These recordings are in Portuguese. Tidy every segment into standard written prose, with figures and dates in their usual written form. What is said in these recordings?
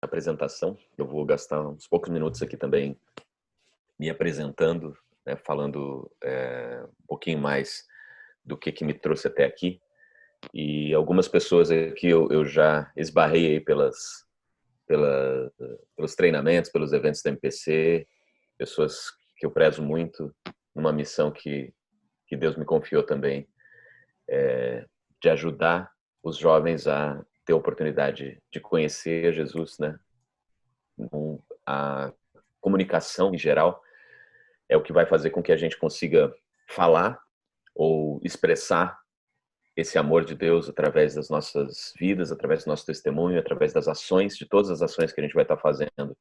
apresentação. Eu vou gastar uns poucos minutos aqui também me apresentando, né, falando um pouquinho mais do que me trouxe até aqui. E algumas pessoas aqui eu já esbarrei aí pelos treinamentos, pelos eventos da MPC, pessoas que eu prezo muito, numa missão que Deus me confiou também, de ajudar os jovens a ter a oportunidade de conhecer Jesus, né? A comunicação em geral é o que vai fazer com que a gente consiga falar ou expressar esse amor de Deus através das nossas vidas, através do nosso testemunho, através das ações, de todas as ações que a gente vai estar fazendo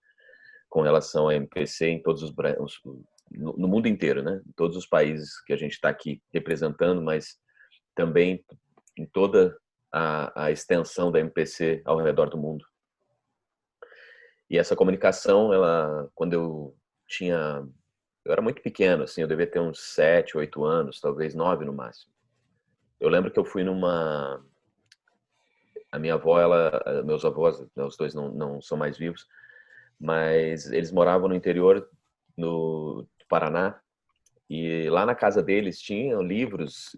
com relação à MPC em todos no mundo inteiro, né? Em todos os países que a gente está aqui representando, mas também em toda a extensão da MPC ao redor do mundo. E essa comunicação, quando eu era muito pequeno, assim, eu devia ter uns 7, 8 anos, talvez 9 no máximo. Eu lembro que eu fui a minha avó, meus avós, os dois não são mais vivos, mas eles moravam no interior do Paraná, e lá na casa deles tinham livros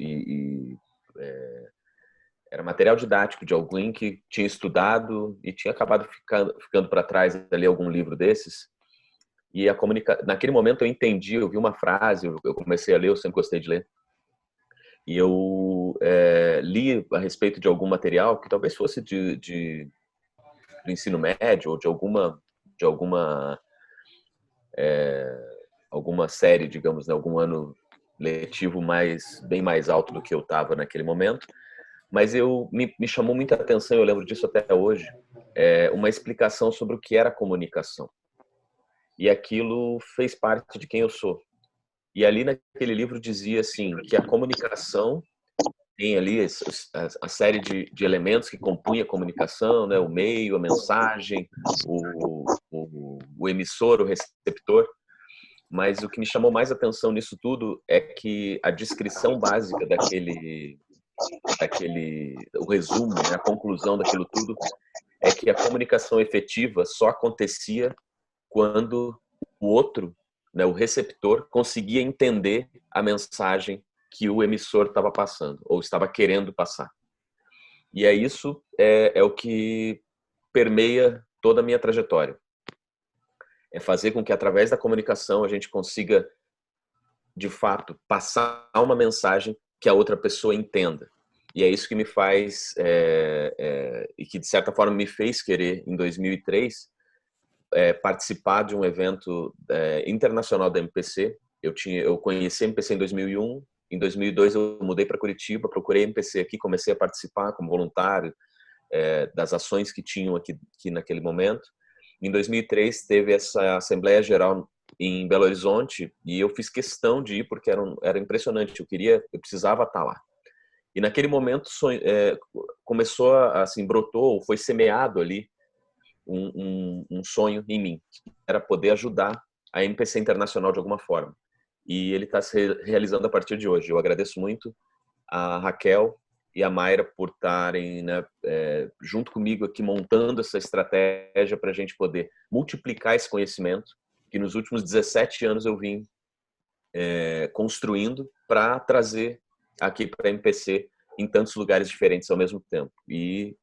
era material didático de alguém que tinha estudado e tinha acabado ficando para trás ali algum livro desses. E naquele momento eu entendi, eu vi uma frase, eu comecei a ler, eu sempre gostei de ler. E eu li a respeito de algum material que talvez fosse do ensino médio ou de alguma série, digamos, né, algum ano letivo bem mais alto do que eu estava naquele momento. Mas me chamou muita atenção, eu lembro disso até hoje, uma explicação sobre o que era comunicação. E aquilo fez parte de quem eu sou. E ali naquele livro dizia assim, que a comunicação tem ali a série de elementos que compunha a comunicação, né? O meio, a mensagem, o emissor, o receptor. Mas o que me chamou mais atenção nisso tudo é que a descrição básica o resumo, né? A conclusão daquilo tudo é que a comunicação efetiva só acontecia quando o outro, né, o receptor, conseguia entender a mensagem que o emissor estava passando ou estava querendo passar. E isso é o que permeia toda a minha trajetória. É fazer com que através da comunicação a gente consiga, de fato, passar uma mensagem que a outra pessoa entenda. E é isso que me faz, e que de certa forma me fez querer, em 2003, participar de um evento internacional da MPC. Eu conheci a MPC em 2001, em 2002 eu mudei para Curitiba, procurei a MPC aqui, comecei a participar como voluntário das ações que tinham aqui naquele momento. Em 2003 teve essa Assembleia Geral em Belo Horizonte e eu fiz questão de ir porque era impressionante, eu precisava estar lá. E naquele momento começou assim, brotou, foi semeado ali um sonho em mim, que era poder ajudar a MPC Internacional de alguma forma. E ele está se realizando a partir de hoje. Eu agradeço muito a Raquel e a Mayra por estarem, né, junto comigo aqui montando essa estratégia para a gente poder multiplicar esse conhecimento que nos últimos 17 anos eu vim construindo para trazer aqui para a MPC em tantos lugares diferentes ao mesmo tempo. E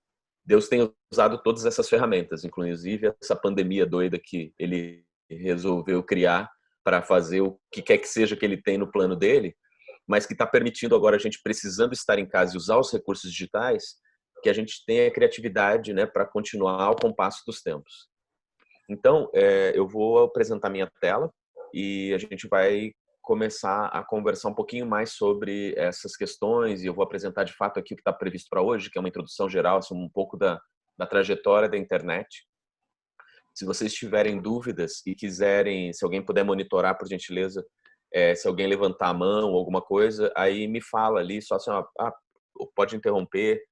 Deus tem usado todas essas ferramentas, inclusive essa pandemia doida que ele resolveu criar para fazer o que quer que seja que ele tem no plano dele, mas que está permitindo agora a gente, precisando estar em casa e usar os recursos digitais, que a gente tenha criatividade, né, para continuar ao compasso dos tempos. Então, eu vou apresentar minha tela e a gente vai começar a conversar um pouquinho mais sobre essas questões e eu vou apresentar de fato aqui o que está previsto para hoje, que é uma introdução geral, assim, um pouco da trajetória da internet. Se vocês tiverem dúvidas e quiserem, se alguém puder monitorar, por gentileza, se alguém levantar a mão ou alguma coisa, aí me fala ali, só assim, pode interromper,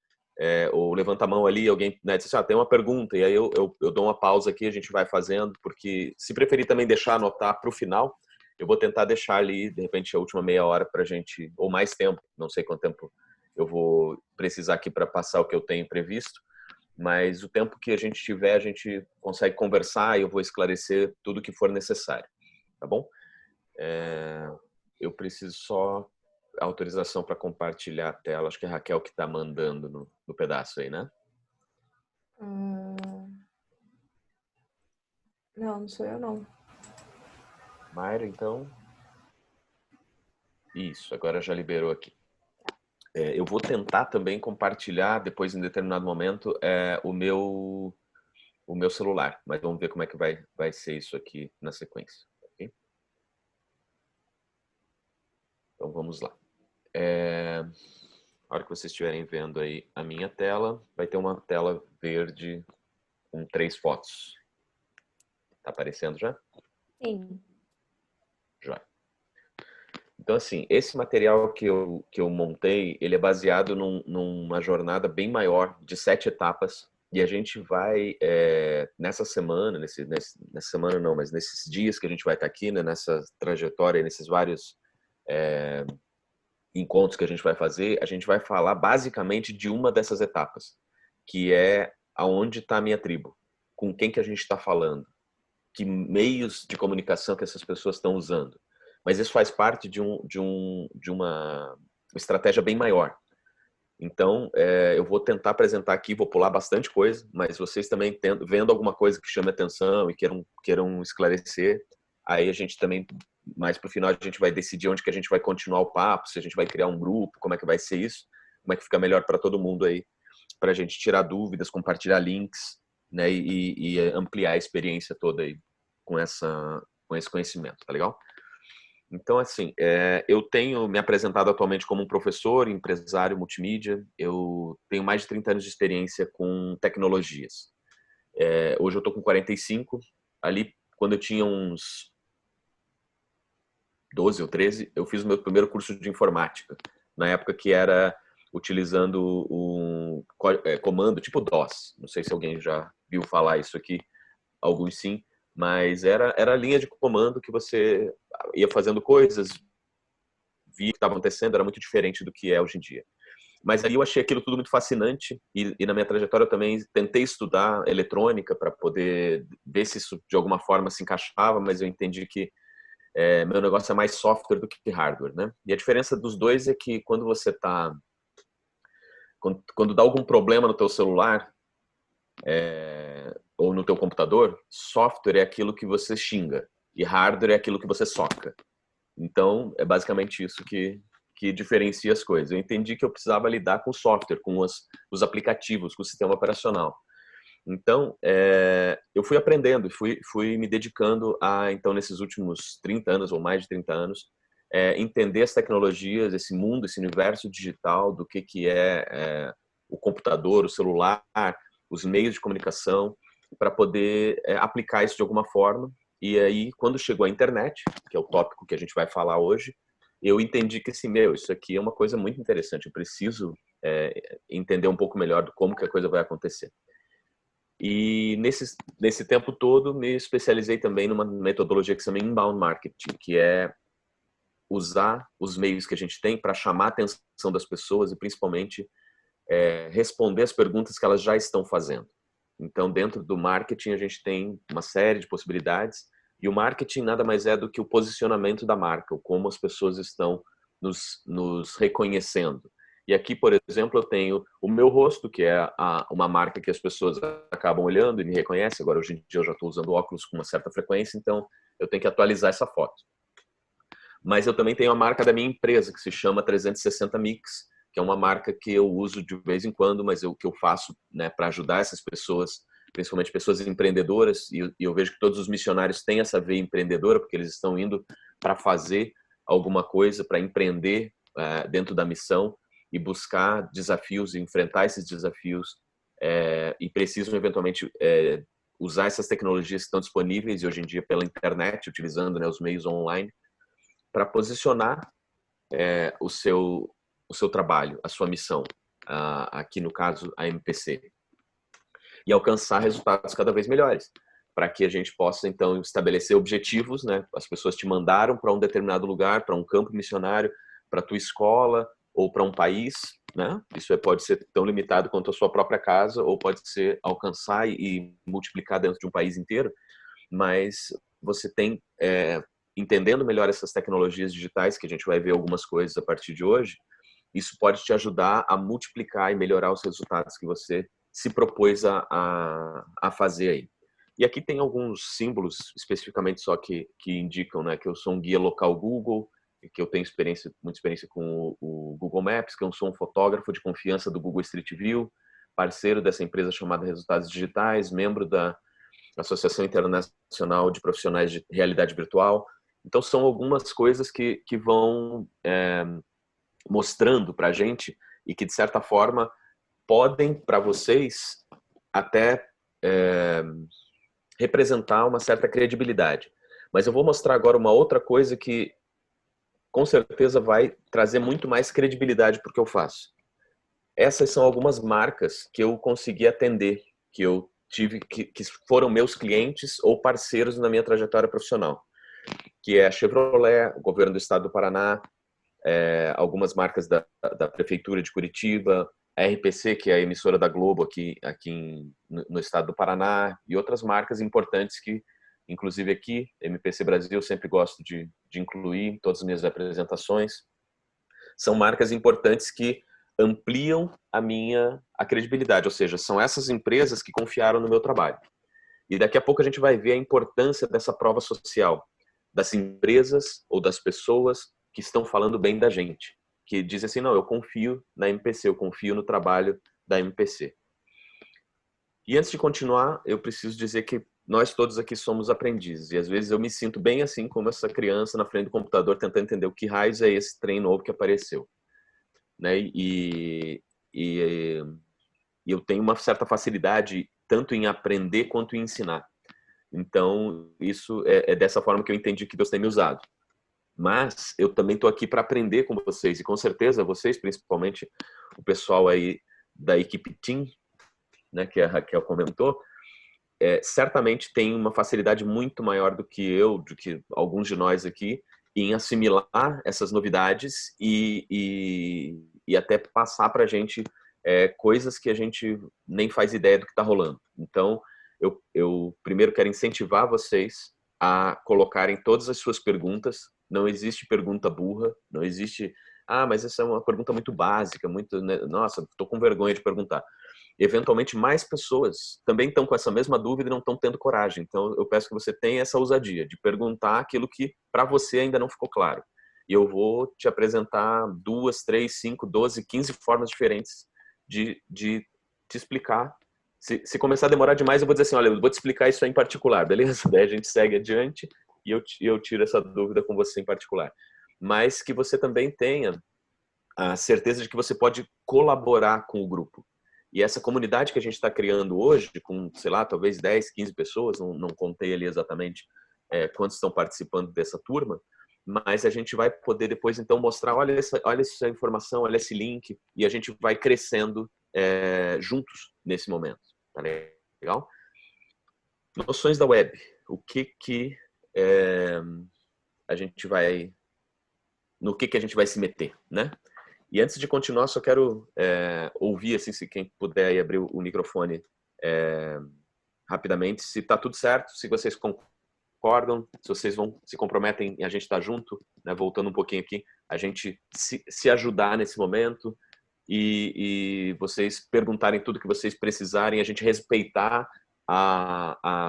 ou levanta a mão ali, alguém, né, diz assim, tem uma pergunta, e aí eu dou uma pausa aqui, a gente vai fazendo, porque se preferir também deixar anotar para o final, eu vou tentar deixar ali, de repente, a última meia hora para a gente, ou mais tempo, não sei quanto tempo eu vou precisar aqui para passar o que eu tenho previsto, mas o tempo que a gente tiver, a gente consegue conversar e eu vou esclarecer tudo que for necessário, tá bom? Eu preciso só autorização para compartilhar a tela. Acho que é a Raquel que está mandando no pedaço aí, né? Não, não sou eu, não. Mayra, então. Isso, agora já liberou aqui. Eu vou tentar também compartilhar, depois, em determinado momento, o meu celular. Mas vamos ver como é que vai ser isso aqui na sequência. Okay? Então, vamos lá. A hora que vocês estiverem vendo aí a minha tela, vai ter uma tela verde com 3 fotos. Tá aparecendo já? Sim. Já. Então, assim, esse material que eu montei, ele é baseado numa jornada bem maior, de 7 etapas, e a gente vai, nessa semana, nessa semana não, mas nesses dias que a gente vai estar aqui, né, nessa trajetória, nesses vários encontros que a gente vai falar basicamente de uma dessas etapas, que é aonde está a minha tribo, com quem que a gente está falando, que meios de comunicação que essas pessoas estão usando. Mas isso faz parte de uma estratégia bem maior. Então, eu vou tentar apresentar aqui, vou pular bastante coisa, mas vocês também vendo alguma coisa que chame atenção e queiram esclarecer, aí a gente também, mais para o final, a gente vai decidir onde que a gente vai continuar o papo, se a gente vai criar um grupo, como é que vai ser isso, como é que fica melhor para todo mundo aí, para a gente tirar dúvidas, compartilhar links, né, e ampliar a experiência toda aí com esse conhecimento, tá legal? Então, assim, eu tenho me apresentado atualmente como um professor, empresário multimídia. Eu tenho mais de 30 anos de experiência com tecnologias. Hoje eu estou com 45. Ali, quando eu tinha uns 12 ou 13, eu fiz o meu primeiro curso de informática. Na época que era utilizando um comando tipo DOS. Não sei se alguém já viu falar isso aqui. Alguns sim. Mas era a linha de comando que você ia fazendo coisas, via o que estava acontecendo, era muito diferente do que é hoje em dia. Mas aí eu achei aquilo tudo muito fascinante e na minha trajetória eu também tentei estudar eletrônica para poder ver se isso de alguma forma se encaixava, mas eu entendi que meu negócio é mais software do que hardware, né? E a diferença dos dois é que quando você tá quando dá algum problema no teu celular ou no teu computador, software é aquilo que você xinga e hardware é aquilo que você soca. Então, é basicamente isso que diferencia as coisas. Eu entendi que eu precisava lidar com o software, com os aplicativos, com o sistema operacional. Então, eu fui aprendendo, fui me dedicando a, então, nesses últimos 30 anos, ou mais de 30 anos, entender as tecnologias, esse mundo, esse universo digital, do que é o computador, o celular, os meios de comunicação, para poder aplicar isso de alguma forma. E aí, quando chegou a internet, que é o tópico que a gente vai falar hoje, eu entendi que assim, isso aqui é uma coisa muito interessante. Eu preciso entender um pouco melhor de como que a coisa vai acontecer. E nesse tempo todo, me especializei também numa metodologia que se chama Inbound Marketing, que é usar os meios que a gente tem para chamar a atenção das pessoas e, principalmente, responder as perguntas que elas já estão fazendo. Então, dentro do marketing, a gente tem uma série de possibilidades e o marketing nada mais é do que o posicionamento da marca, ou como as pessoas estão nos reconhecendo. E aqui, por exemplo, eu tenho o meu rosto, que é uma marca que as pessoas acabam olhando e me reconhecem. Agora, hoje em dia, eu já estou usando óculos com uma certa frequência, então eu tenho que atualizar essa foto. Mas eu também tenho a marca da minha empresa, que se chama 360 Mix, que é uma marca que eu uso de vez em quando, mas o que eu faço, né, para ajudar essas pessoas, principalmente pessoas empreendedoras, e eu vejo que todos os missionários têm essa veia empreendedora, porque eles estão indo para fazer alguma coisa, para empreender dentro da missão e buscar desafios, e enfrentar esses desafios, e precisam eventualmente usar essas tecnologias que estão disponíveis hoje em dia pela internet, utilizando, né, os meios online, para posicionar o seu trabalho, a sua missão, aqui no caso a MPC, e alcançar resultados cada vez melhores, para que a gente possa então estabelecer objetivos, né? As pessoas te mandaram para um determinado lugar, para um campo missionário, para tua escola ou para um país, né? Isso pode ser tão limitado quanto a sua própria casa, ou pode ser alcançar e multiplicar dentro de um país inteiro, mas você tem, entendendo melhor essas tecnologias digitais, que a gente vai ver algumas coisas a partir de hoje, isso pode te ajudar a multiplicar e melhorar os resultados que você se propôs a fazer aí. E aqui tem alguns símbolos, especificamente só que indicam, né, que eu sou um guia local Google, que eu tenho muita experiência com o Google Maps, que eu sou um fotógrafo de confiança do Google Street View, parceiro dessa empresa chamada Resultados Digitais, membro da Associação Internacional de Profissionais de Realidade Virtual. Então, são algumas coisas que vão mostrando para a gente e que, de certa forma, podem, para vocês, até representar uma certa credibilidade. Mas eu vou mostrar agora uma outra coisa que, com certeza, vai trazer muito mais credibilidade para o que eu faço. Essas são algumas marcas que eu consegui atender, que eu tive, que foram meus clientes ou parceiros na minha trajetória profissional, que é a Chevrolet, o governo do estado do Paraná, algumas marcas da prefeitura de Curitiba, a RPC, que é a emissora da Globo aqui no estado do Paraná, e outras marcas importantes que, inclusive aqui, MPC Brasil, eu sempre gosto de incluir em todas as minhas apresentações. São marcas importantes que ampliam a credibilidade, ou seja, são essas empresas que confiaram no meu trabalho. E daqui a pouco a gente vai ver a importância dessa prova social, das empresas ou das pessoas que estão falando bem da gente, que dizem assim, não, eu confio na MPC, eu confio no trabalho da MPC. E antes de continuar, eu preciso dizer que nós todos aqui somos aprendizes, e às vezes eu me sinto bem assim como essa criança na frente do computador tentando entender o que raios é esse trem novo que apareceu. Né? E eu tenho uma certa facilidade tanto em aprender quanto em ensinar. Então, isso é dessa forma que eu entendi que Deus tem me usado. Mas eu também estou aqui para aprender com vocês, e com certeza vocês, principalmente o pessoal aí da equipe Team, né, que a Raquel comentou, certamente tem uma facilidade muito maior do que alguns de nós aqui, em assimilar essas novidades e até passar para a gente coisas que a gente nem faz ideia do que está rolando. Então, eu primeiro quero incentivar vocês a colocarem todas as suas perguntas. Não existe pergunta burra, não existe, mas essa é uma pergunta muito básica, muito, né? Nossa, estou com vergonha de perguntar. Eventualmente, mais pessoas também estão com essa mesma dúvida e não estão tendo coragem. Então, eu peço que você tenha essa ousadia de perguntar aquilo que para você ainda não ficou claro. E eu vou te apresentar 2, 3, 5, 12, 15 formas diferentes de te explicar. Se começar a demorar demais, eu vou dizer assim, olha, eu vou te explicar isso aí em particular, beleza? Daí a gente segue adiante e eu tiro essa dúvida com você em particular. Mas que você também tenha a certeza de que você pode colaborar com o grupo. E essa comunidade que a gente está criando hoje, com, sei lá, talvez 10, 15 pessoas, não contei ali exatamente quantos estão participando dessa turma, mas a gente vai poder depois, então, mostrar, olha essa informação, olha esse link, e a gente vai crescendo juntos nesse momento. Tá legal? Noções da web. O que a gente vai... No que a gente vai se meter, né? E antes de continuar, só quero ouvir, assim, se quem puder aí abrir o microfone rapidamente, se está tudo certo, se vocês concordam, se vocês se comprometem e a gente está junto, né, voltando um pouquinho aqui, a gente se ajudar nesse momento e vocês perguntarem tudo que vocês precisarem, a gente respeitar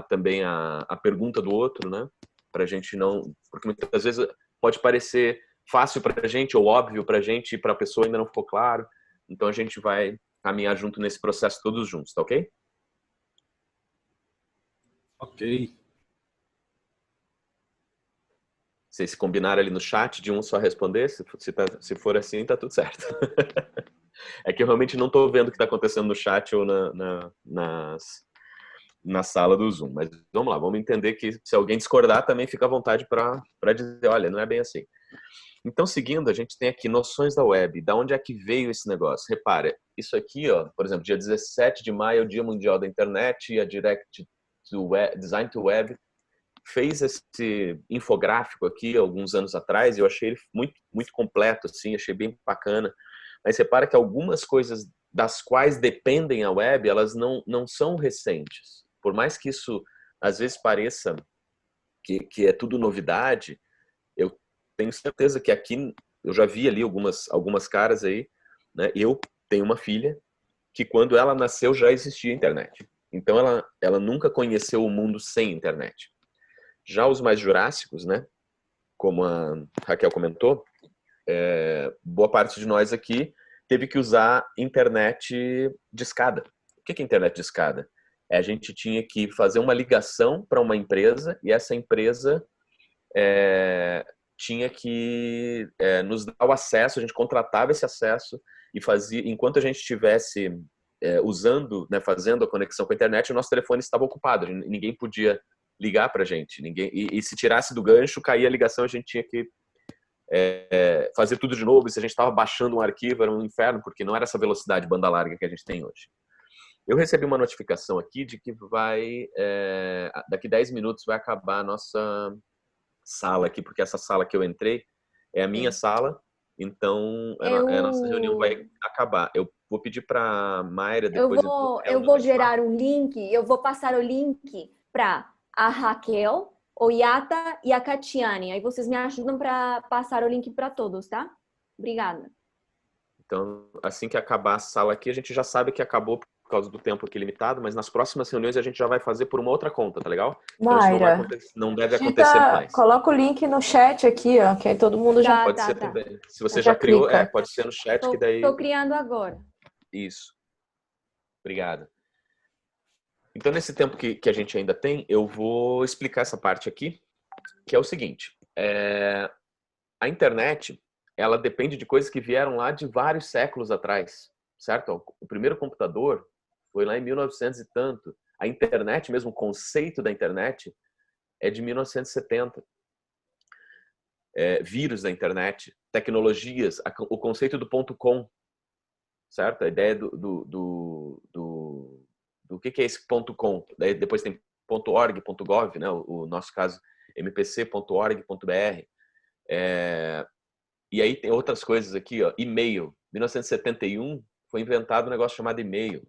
também a pergunta do outro, né? Para a gente não... Porque muitas vezes pode parecer fácil para a gente ou óbvio para a gente e para a pessoa ainda não ficou claro. Então a gente vai caminhar junto nesse processo todos juntos, tá ok? Ok. Vocês se combinaram ali no chat de um só responder, se for assim, tá tudo certo. É que eu realmente não estou vendo o que está acontecendo no chat ou na sala do Zoom. Mas vamos lá, vamos entender que se alguém discordar, também fica à vontade para dizer, olha, não é bem assim. Então, seguindo, a gente tem aqui noções da web. Da onde é que veio esse negócio? Repara, isso aqui, ó, por exemplo, dia 17 de maio é o Dia Mundial da Internet e a Direct to Web, Design to Web fez esse infográfico aqui alguns anos atrás e eu achei ele muito, muito completo, assim, achei bem bacana, Mas repara que algumas coisas das quais dependem a web, elas não são recentes. Por mais que isso às vezes pareça que é tudo novidade, eu tenho certeza que aqui, eu já vi ali algumas caras aí, né? Eu tenho uma filha que quando ela nasceu já existia internet. Então ela nunca conheceu o mundo sem internet. Já os mais jurássicos, né? Como a Raquel comentou, boa parte de nós aqui teve que usar internet discada. O que é internet discada? A gente tinha que fazer uma ligação para uma empresa e essa empresa tinha que nos dar o acesso, a gente contratava esse acesso e fazia, enquanto a gente estivesse usando, né, fazendo a conexão com a internet, o nosso telefone estava ocupado, ninguém podia ligar para a gente, e se tirasse do gancho, caía a ligação, a gente tinha que fazer tudo de novo, e se a gente estava baixando um arquivo, era um inferno, porque não era essa velocidade banda larga que a gente tem hoje. Eu recebi uma notificação aqui de que daqui 10 minutos vai acabar a nossa sala aqui, porque essa sala que eu entrei é a minha sala, então a nossa reunião vai acabar. Eu vou pedir para a Mayra depois. Eu vou gerar um link, eu vou passar o link para a Raquel, o Yata e a Catiane. Aí vocês me ajudam para passar o link para todos, tá? Obrigada. Então, assim que acabar a sala aqui, a gente já sabe que acabou por causa do tempo aqui limitado, mas nas próximas reuniões a gente já vai fazer por uma outra conta, tá legal? Mayra, então não deve acontecer mais. Coloca o link no chat aqui, ó, que aí todo mundo já... Pode ser também. Se você já criou, pode ser no chat que daí... Estou criando agora. Isso. Obrigado. Então, nesse tempo que a gente ainda tem, eu vou explicar essa parte aqui, que é o seguinte. A internet, ela depende de coisas que vieram lá de vários séculos atrás, certo? O primeiro computador foi lá em 1900 e tanto. A internet, mesmo o conceito da internet, é de 1970. Vírus da internet, tecnologias, o conceito do .com, certo? A ideia do que é esse .com. Daí depois tem .org, .gov, né? O nosso caso, mpc.org.br. E aí tem outras coisas aqui, ó. E-mail. 1971 foi inventado um negócio chamado e-mail.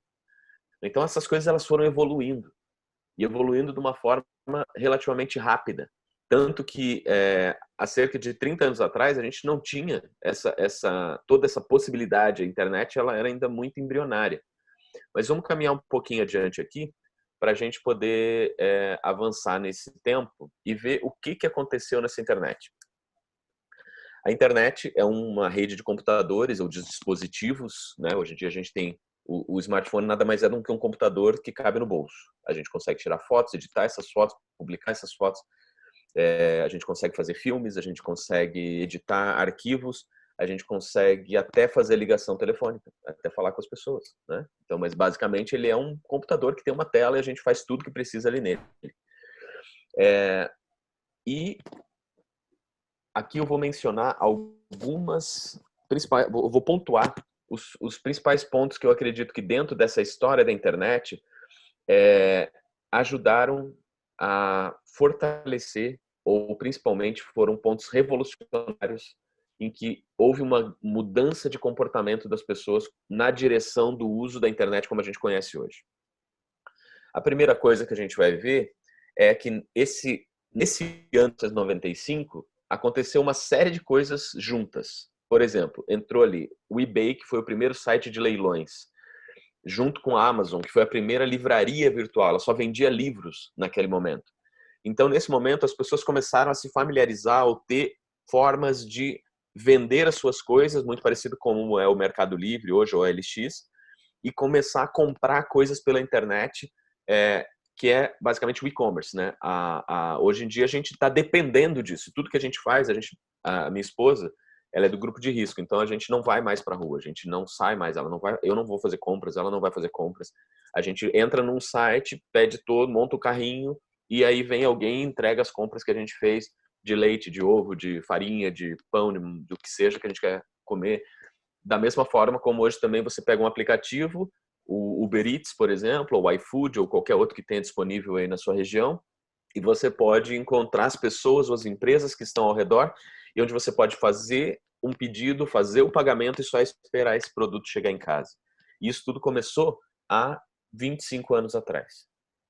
Então essas coisas elas foram evoluindo. E evoluindo de uma forma relativamente rápida. Tanto que há cerca de 30 anos atrás a gente não tinha toda essa possibilidade. A internet ela era ainda muito embrionária. Mas vamos caminhar um pouquinho adiante aqui para a gente poder avançar nesse tempo e ver o que aconteceu nessa internet. A internet é uma rede de computadores ou de dispositivos, né? Hoje em dia a gente tem o smartphone, nada mais é do que um computador que cabe no bolso. A gente consegue tirar fotos, editar essas fotos, publicar essas fotos, a gente consegue fazer filmes, a gente consegue editar arquivos, a gente consegue até fazer ligação telefônica, até falar com as pessoas, né? Então, mas basicamente ele é um computador que tem uma tela e a gente faz tudo que precisa ali nele. E aqui eu vou mencionar algumas principais, eu vou pontuar os principais pontos que eu acredito que dentro dessa história da internet ajudaram a fortalecer ou principalmente foram pontos revolucionários em que houve uma mudança de comportamento das pessoas na direção do uso da internet como a gente conhece hoje. A primeira coisa que a gente vai ver é que nesse ano de 95 aconteceu uma série de coisas juntas. Por exemplo, entrou ali o eBay, que foi o primeiro site de leilões, junto com a Amazon, que foi a primeira livraria virtual. Ela só vendia livros naquele momento. Então, nesse momento, as pessoas começaram a se familiarizar ou ter formas de vender as suas coisas, muito parecido com é o Mercado Livre hoje, ou o LX, e começar a comprar coisas pela internet, que é basicamente o e-commerce, né? Hoje em dia a gente está dependendo disso. Tudo que a gente faz, a minha esposa, ela é do grupo de risco, então a gente não vai mais para a rua, a gente não sai mais, eu não vou fazer compras, ela não vai fazer compras. A gente entra num site, pede todo, monta o carrinho, e aí vem alguém e entrega as compras que a gente fez de leite, de ovo, de farinha, de pão, do que seja que a gente quer comer. Da mesma forma como hoje também você pega um aplicativo, o Uber Eats, por exemplo, ou o iFood, ou qualquer outro que tenha disponível aí na sua região, e você pode encontrar as pessoas ou as empresas que estão ao redor, e onde você pode fazer um pedido, fazer o pagamento e só esperar esse produto chegar em casa. E isso tudo começou há 25 anos atrás.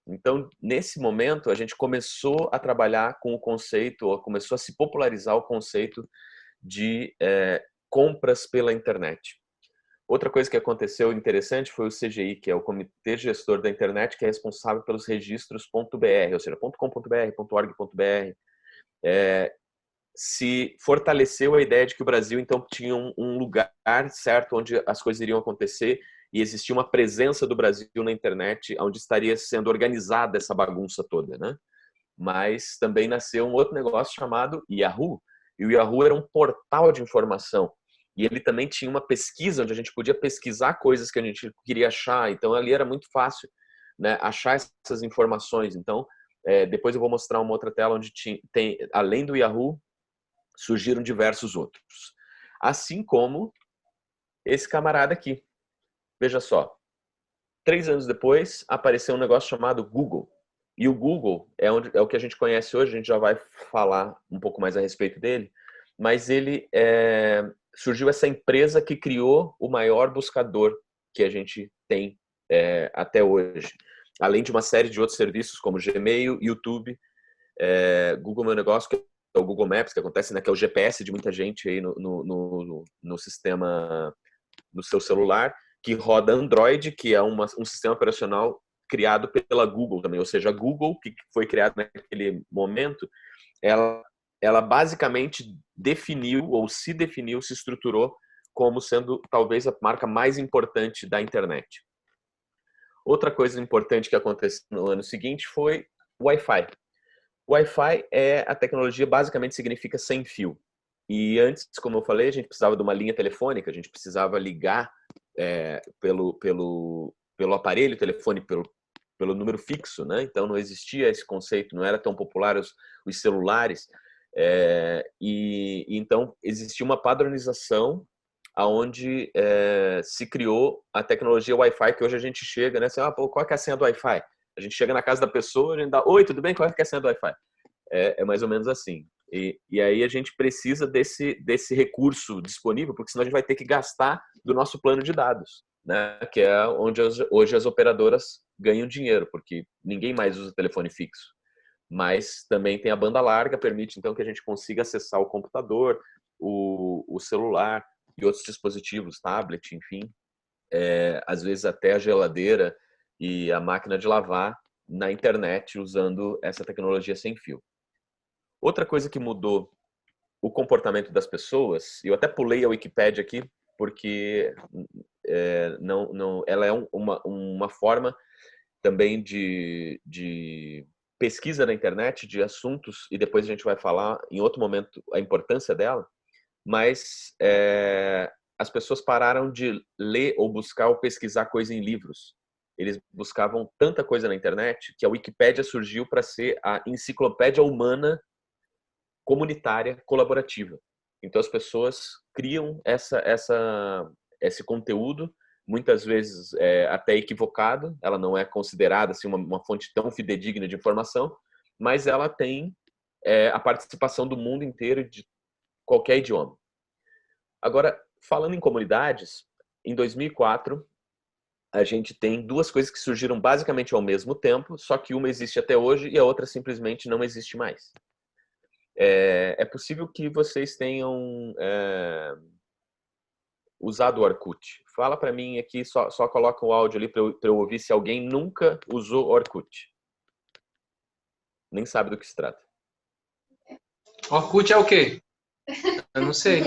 Então, nesse momento, a gente começou a trabalhar com o conceito, ou começou a se popularizar o conceito de compras pela internet. Outra coisa que aconteceu interessante foi o CGI, que é o Comitê Gestor da Internet, que é responsável pelos registros .br, ou seja, .com.br, .org.br. Se fortaleceu a ideia de que o Brasil, então, tinha um lugar certo onde as coisas iriam acontecer e existia uma presença do Brasil na internet, onde estaria sendo organizada essa bagunça toda, né? Mas também nasceu um outro negócio chamado Yahoo, e o Yahoo era um portal de informação. E ele também tinha uma pesquisa onde a gente podia pesquisar coisas que a gente queria achar. Então, ali era muito fácil, né, achar essas informações. Então, depois eu vou mostrar uma outra tela onde tem, além do Yahoo, surgiram diversos outros. Assim como esse camarada aqui. Veja só. 3 anos depois, apareceu um negócio chamado Google. E o Google é o que a gente conhece hoje, a gente já vai falar um pouco mais a respeito dele, mas ele surgiu essa empresa que criou o maior buscador que a gente tem até hoje. Além de uma série de outros serviços como Gmail, YouTube, Google Meu Negócio, que é o Google Maps, que acontece, né, que é o GPS de muita gente aí no sistema, no seu celular, que roda Android, que é um sistema operacional criado pela Google também. Ou seja, a Google, que foi criada naquele momento, ela basicamente definiu, ou se definiu, se estruturou como sendo talvez a marca mais importante da internet. Outra coisa importante que aconteceu no ano seguinte foi o Wi-Fi. O Wi-Fi a tecnologia basicamente significa sem fio. E antes, como eu falei, a gente precisava de uma linha telefônica, a gente precisava ligar pelo aparelho telefone, pelo número fixo, né? Então não existia esse conceito, não era tão popular os celulares. E então existia uma padronização aonde se criou a tecnologia Wi-Fi, que hoje a gente chega, né? Assim, qual é a senha do Wi-Fi? A gente chega na casa da pessoa, a gente dá, oi, tudo bem? Qual é a senha do Wi-Fi? É mais ou menos assim. E aí a gente precisa desse recurso disponível, porque senão a gente vai ter que gastar do nosso plano de dados, né? Que é onde hoje as operadoras ganham dinheiro, porque ninguém mais usa telefone fixo. Mas também tem a banda larga, permite então que a gente consiga acessar o computador, o celular e outros dispositivos, tablet, enfim, às vezes até a geladeira e a máquina de lavar na internet usando essa tecnologia sem fio. Outra coisa que mudou o comportamento das pessoas, eu até pulei a Wikipédia aqui, porque ela é uma forma também de pesquisa na internet de assuntos, e depois a gente vai falar em outro momento a importância dela, mas as pessoas pararam de ler ou buscar ou pesquisar coisa em livros. Eles buscavam tanta coisa na internet que a Wikipédia surgiu para ser a enciclopédia humana comunitária colaborativa. Então as pessoas criam esse conteúdo, muitas vezes até equivocado, ela não é considerada assim, uma fonte tão fidedigna de informação, mas ela tem a participação do mundo inteiro de qualquer idioma. Agora, falando em comunidades, em 2004, a gente tem duas coisas que surgiram basicamente ao mesmo tempo, só que uma existe até hoje e a outra simplesmente não existe mais. É possível que vocês tenham usado o Orkut. Fala para mim aqui, só coloca o áudio ali para eu ouvir se alguém nunca usou Orkut. Nem sabe do que se trata. Orkut é o quê? Eu não sei.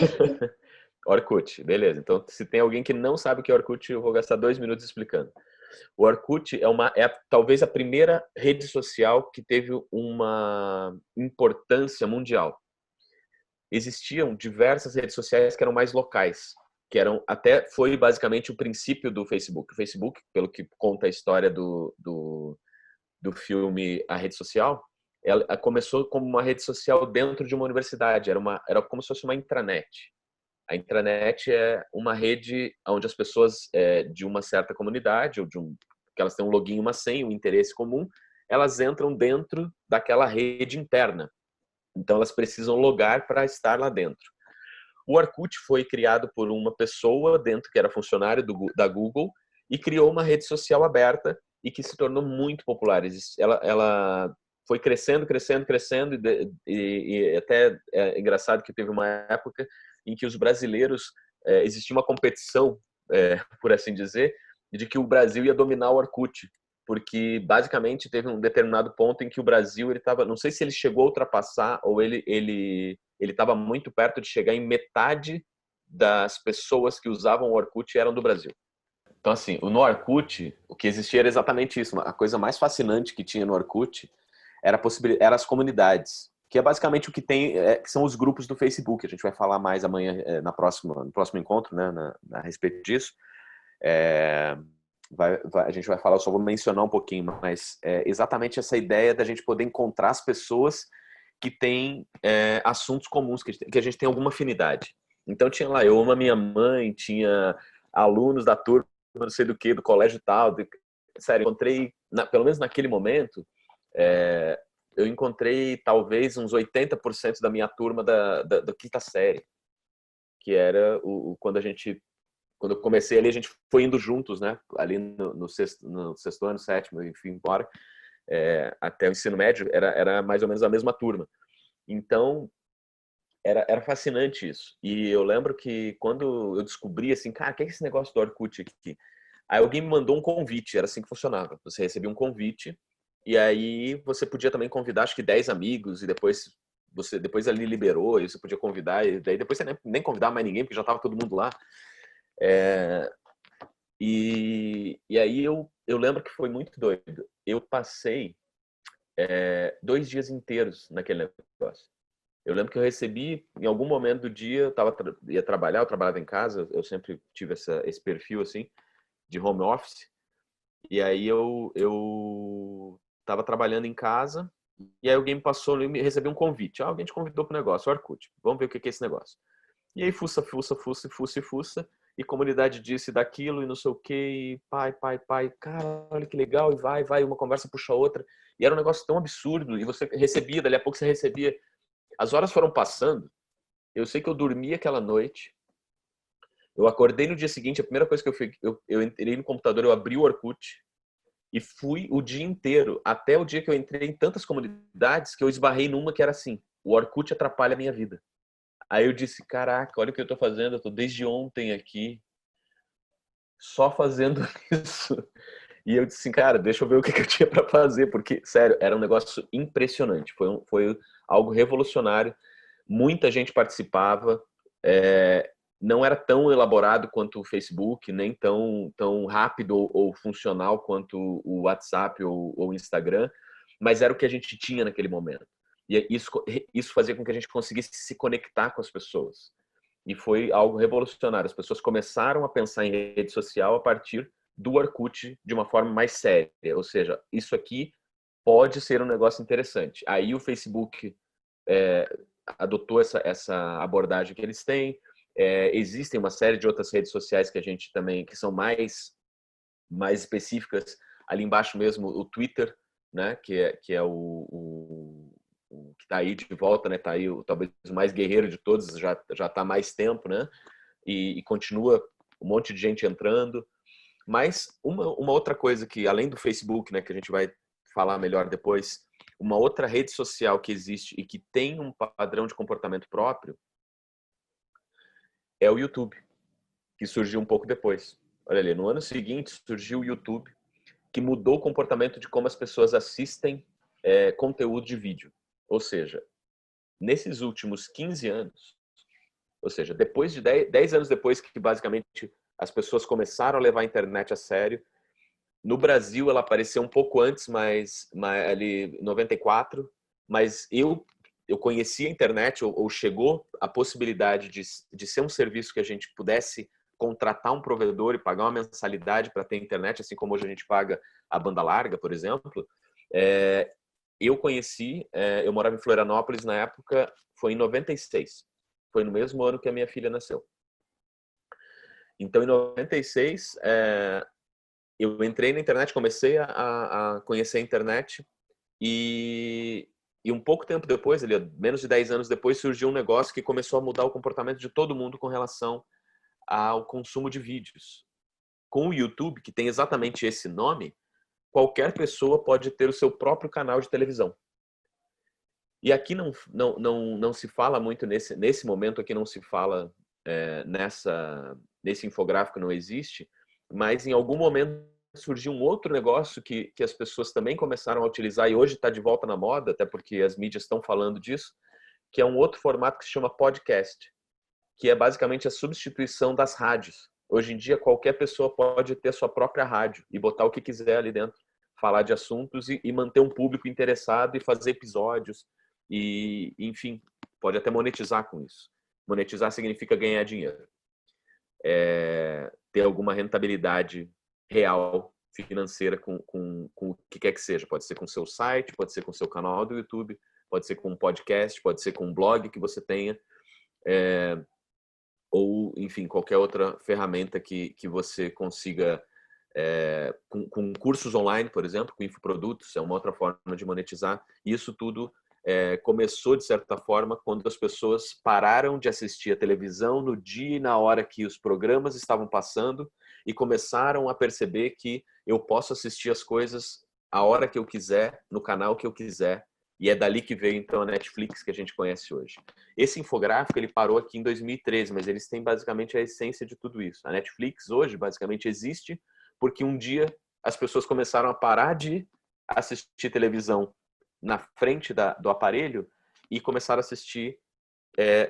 Orkut, beleza. Então, se tem alguém que não sabe o que é Orkut, eu vou gastar 2 minutos explicando. O Orkut talvez a primeira rede social que teve uma importância mundial. Existiam diversas redes sociais que eram mais locais, até foi basicamente o princípio do Facebook. O Facebook, pelo que conta a história do filme A Rede Social, ela começou como uma rede social dentro de uma universidade, era como se fosse uma intranet. A intranet é uma rede onde as pessoas de uma certa comunidade, ou que elas têm um login, uma senha, um interesse comum, elas entram dentro daquela rede interna. Então, elas precisam logar para estar lá dentro. O Orkut foi criado por uma pessoa dentro que era funcionário da Google e criou uma rede social aberta e que se tornou muito popular. Ela foi crescendo, crescendo, crescendo e até é engraçado que teve uma época em que os brasileiros, existia uma competição, por assim dizer, de que o Brasil ia dominar o Orkut, porque basicamente teve um determinado ponto em que o Brasil ele estava, não sei se ele chegou a ultrapassar ou ele estava muito perto de chegar em metade das pessoas que usavam o Orkut eram do Brasil. Então assim, no Orkut, o que existia era exatamente isso. A coisa mais fascinante que tinha no Orkut era as comunidades, que é basicamente o que tem, que são os grupos do Facebook. A gente vai falar mais amanhã no próximo encontro, né, a respeito disso. A gente vai falar, eu só vou mencionar um pouquinho, mas exatamente essa ideia da gente poder encontrar as pessoas que têm assuntos comuns, que a gente tem alguma afinidade. Então tinha lá, eu amo a minha mãe, tinha alunos da turma, não sei do que, do colégio tal. Sério, encontrei, pelo menos naquele momento, eu encontrei talvez uns 80% da minha turma da quinta série, que era quando eu comecei ali, a gente foi indo juntos, né? Ali no sexto ano, sétimo, enfim, embora, até o ensino médio, era mais ou menos a mesma turma. Então, era fascinante isso. E eu lembro que quando eu descobri, assim, cara, o que é esse negócio do Orkut aqui? Aí alguém me mandou um convite, era assim que funcionava. Você recebia um convite, e aí você podia também convidar, acho que 10 amigos, e depois ali liberou, e você podia convidar, e daí depois você nem convidava mais ninguém, porque já estava todo mundo lá. E aí eu lembro que foi muito doido. Eu passei 2 dias inteiros naquele negócio. Eu lembro que eu recebi, em algum momento do dia, ia trabalhar, eu trabalhava em casa, eu sempre tive esse perfil assim, de home office. E aí eu estava trabalhando em casa, e aí alguém me passou, eu recebi um convite. Alguém te convidou para o negócio, Orkut. Vamos ver o que é esse negócio. E aí fuça, e comunidade disso e daquilo, e não sei o que, e pai, cara, olha que legal, e vai, uma conversa puxa a outra. E era um negócio tão absurdo, e você recebia, dali a pouco você recebia. As horas foram passando, eu sei que eu dormi aquela noite, eu acordei no dia seguinte, a primeira coisa que eu entrei no computador, eu abri o Orkut, e fui o dia inteiro, até o dia que eu entrei em tantas comunidades, que eu esbarrei numa que era assim, o Orkut atrapalha a minha vida. Aí eu disse, caraca, olha o que eu tô fazendo, eu tô desde ontem aqui, só fazendo isso. E eu disse assim, cara, deixa eu ver o que eu tinha para fazer, porque, sério, era um negócio impressionante, foi algo revolucionário, muita gente participava, não era tão elaborado quanto o Facebook, nem tão rápido ou funcional quanto o WhatsApp ou o Instagram, mas era o que a gente tinha naquele momento. E isso fazia com que a gente conseguisse se conectar com as pessoas. E foi algo revolucionário. As pessoas começaram a pensar em rede social a partir do Orkut de uma forma mais séria. Ou seja, isso aqui pode ser um negócio interessante. Aí o Facebook adotou essa abordagem que eles têm. Existem uma série de outras redes sociais que a gente também, que são mais específicas. Ali embaixo mesmo, o Twitter, né, que é o que está aí de volta, né, tá aí talvez o mais guerreiro de todos, já está há mais tempo, né, e continua um monte de gente entrando. Mas uma outra coisa que, além do Facebook, né, que a gente vai falar melhor depois, uma outra rede social que existe e que tem um padrão de comportamento próprio é o YouTube, que surgiu um pouco depois. Olha ali, no ano seguinte surgiu o YouTube, que mudou o comportamento de como as pessoas assistem conteúdo de vídeo. Ou seja, nesses últimos 15 anos, ou seja, depois de 10 anos depois que basicamente as pessoas começaram a levar a internet a sério, no Brasil ela apareceu um pouco antes, mas ali 94, mas eu conheci a internet ou chegou a possibilidade de ser um serviço que a gente pudesse contratar um provedor e pagar uma mensalidade para ter internet, assim como hoje a gente paga a banda larga, por exemplo. Eu conheci, eu morava em Florianópolis na época, foi em 96. Foi no mesmo ano que a minha filha nasceu. Então, em 96, eu entrei na internet, comecei a conhecer a internet e E um pouco tempo depois, menos de 10 anos depois, surgiu um negócio que começou a mudar o comportamento de todo mundo com relação ao consumo de vídeos. Com o YouTube, que tem exatamente esse nome, qualquer pessoa pode ter o seu próprio canal de televisão. E aqui não se fala muito, nesse momento aqui não se fala, nesse infográfico não existe, mas em algum momento surgiu um outro negócio que as pessoas também começaram a utilizar e hoje está de volta na moda, até porque as mídias estão falando disso, que é um outro formato que se chama podcast, que é basicamente a substituição das rádios. Hoje em dia, qualquer pessoa pode ter sua própria rádio e botar o que quiser ali dentro, falar de assuntos e manter um público interessado e fazer episódios. E, enfim, pode até monetizar com isso. Monetizar significa ganhar dinheiro. Ter alguma rentabilidade real, financeira com o que quer que seja. Pode ser com o seu site, pode ser com o seu canal do YouTube, pode ser com um podcast, pode ser com um blog que você tenha, ou, enfim, qualquer outra ferramenta que você consiga, com cursos online, por exemplo, com infoprodutos, é uma outra forma de monetizar. E isso tudo começou, de certa forma, quando as pessoas pararam de assistir a televisão no dia e na hora que os programas estavam passando e começaram a perceber que eu posso assistir as coisas a hora que eu quiser, no canal que eu quiser. E é dali que veio, então, a Netflix que a gente conhece hoje. Esse infográfico, ele parou aqui em 2013, mas eles têm basicamente a essência de tudo isso. A Netflix hoje, basicamente, existe porque um dia as pessoas começaram a parar de assistir televisão na frente do aparelho e começaram a assistir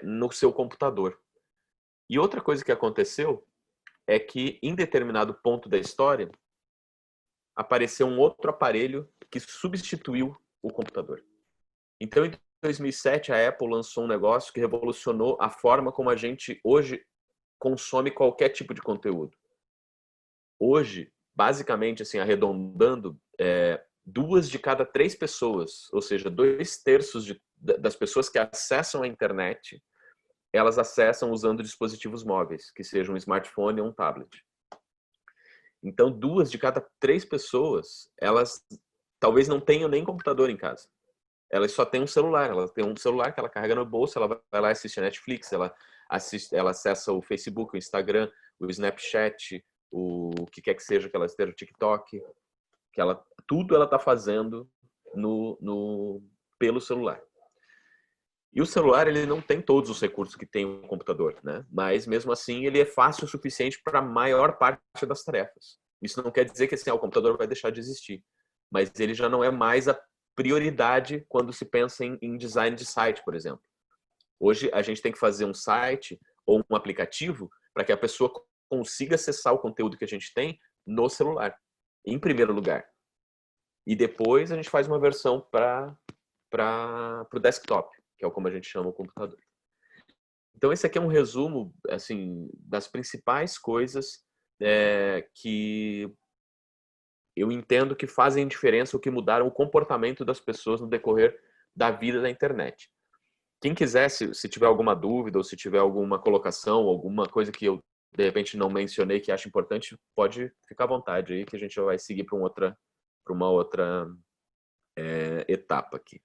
no seu computador. E outra coisa que aconteceu é que, em determinado ponto da história, apareceu um outro aparelho que substituiu o computador. Então, em 2007, a Apple lançou um negócio que revolucionou a forma como a gente hoje consome qualquer tipo de conteúdo. Hoje, basicamente, assim, arredondando, 2 de cada 3 pessoas, ou seja, 2/3 das pessoas que acessam a internet, elas acessam usando dispositivos móveis, que sejam um smartphone ou um tablet. Então, 2 de cada 3 pessoas, elas talvez não tenham nem computador em casa. Elas só têm um celular. Ela tem um celular que ela carrega no bolso, ela vai lá e assiste a Netflix, ela acessa o Facebook, o Instagram, o Snapchat, o que quer que seja que ela esteja, o TikTok, tudo ela está fazendo pelo celular. E o celular, ele não tem todos os recursos que tem o computador, né? Mas, mesmo assim, ele é fácil o suficiente para a maior parte das tarefas. Isso não quer dizer que assim, o computador vai deixar de existir. Mas ele já não é mais a prioridade quando se pensa em design de site, por exemplo. Hoje, a gente tem que fazer um site ou um aplicativo para que a pessoa consiga acessar o conteúdo que a gente tem no celular, em primeiro lugar. E depois a gente faz uma versão para o desktop, que é como a gente chama o computador. Então, esse aqui é um resumo, assim, das principais coisas que eu entendo que fazem diferença ou que mudaram o comportamento das pessoas no decorrer da vida da internet. Quem quiser, se tiver alguma dúvida ou se tiver alguma colocação, alguma coisa que eu, de repente, não mencionei que acho importante, pode ficar à vontade aí, que a gente já vai seguir para uma outra etapa aqui.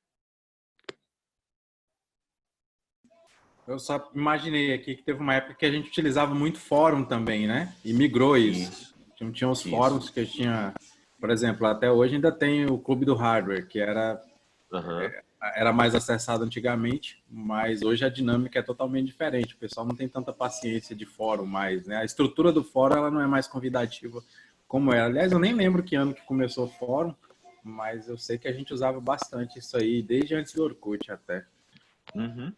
Eu só imaginei aqui que teve uma época que a gente utilizava muito fórum também, né? E migrou isso. Tinha os fóruns que tinha, por exemplo, até hoje ainda tem o Clube do Hardware, que era mais acessado antigamente, mas hoje a dinâmica é totalmente diferente. O pessoal não tem tanta paciência de fórum mais, né? A estrutura do fórum ela não é mais convidativa como era. Aliás, eu nem lembro que ano que começou o fórum, mas eu sei que a gente usava bastante isso aí, desde antes do Orkut até. Uhum.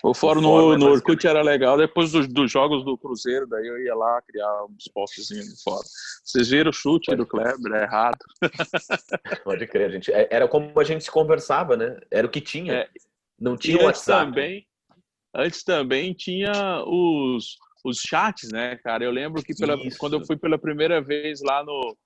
O fórum no Orkut era legal, depois dos jogos do Cruzeiro, daí eu ia lá criar uns postzinhos no fórum. Vocês viram o chute do Kleber, é errado. Pode crer, gente. Era como a gente se conversava, né? Era o que tinha. Não tinha WhatsApp. Antes também tinha os chats, né, cara? Eu lembro que quando eu fui pela primeira vez lá no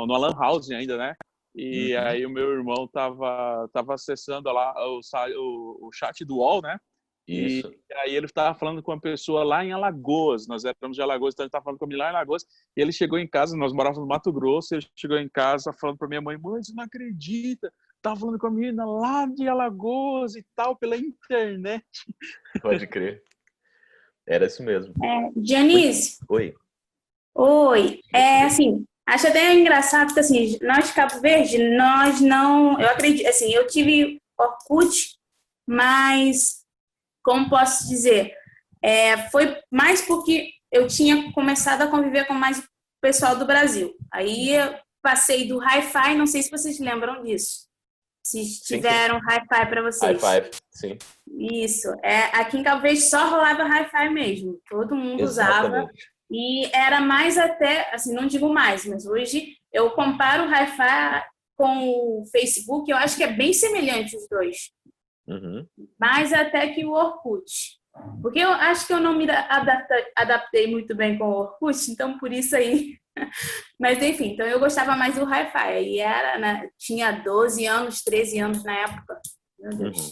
Lan House ainda, né? E aí o meu irmão tava acessando lá o chat do UOL, né? Isso. E aí ele estava falando com uma pessoa lá em Alagoas, nós éramos de Alagoas, então ele estava falando comigo lá em Alagoas, e ele chegou em casa, nós morávamos no Mato Grosso, ele chegou em casa falando para minha mãe, você não acredita, tava falando com a menina lá de Alagoas e tal, pela internet. Pode crer. Era isso mesmo. Dionísio. Oi. Oi. Assim, acho até engraçado que, assim, nós de Cabo Verde, nós não... Eu acredito, assim, eu tive Orkut, mas, como posso dizer, foi mais porque eu tinha começado a conviver com mais o pessoal do Brasil. Aí eu passei do Hi-Fi, não sei se vocês lembram disso. Se tiveram Hi-Fi para vocês. Hi-Fi, sim. Isso. Aqui em Cabo Verde só rolava Hi-Fi mesmo. Todo mundo usava. E era mais até, assim, não digo mais, mas hoje eu comparo o Hi-Fi com o Facebook, eu acho que é bem semelhante os dois. Uhum. Mais até que o Orkut. Porque eu acho que eu não me adaptei muito bem com o Orkut, então por isso aí. Mas enfim, então eu gostava mais do Hi-Fi. E era, né, tinha 12 anos, 13 anos na época. Meu Deus.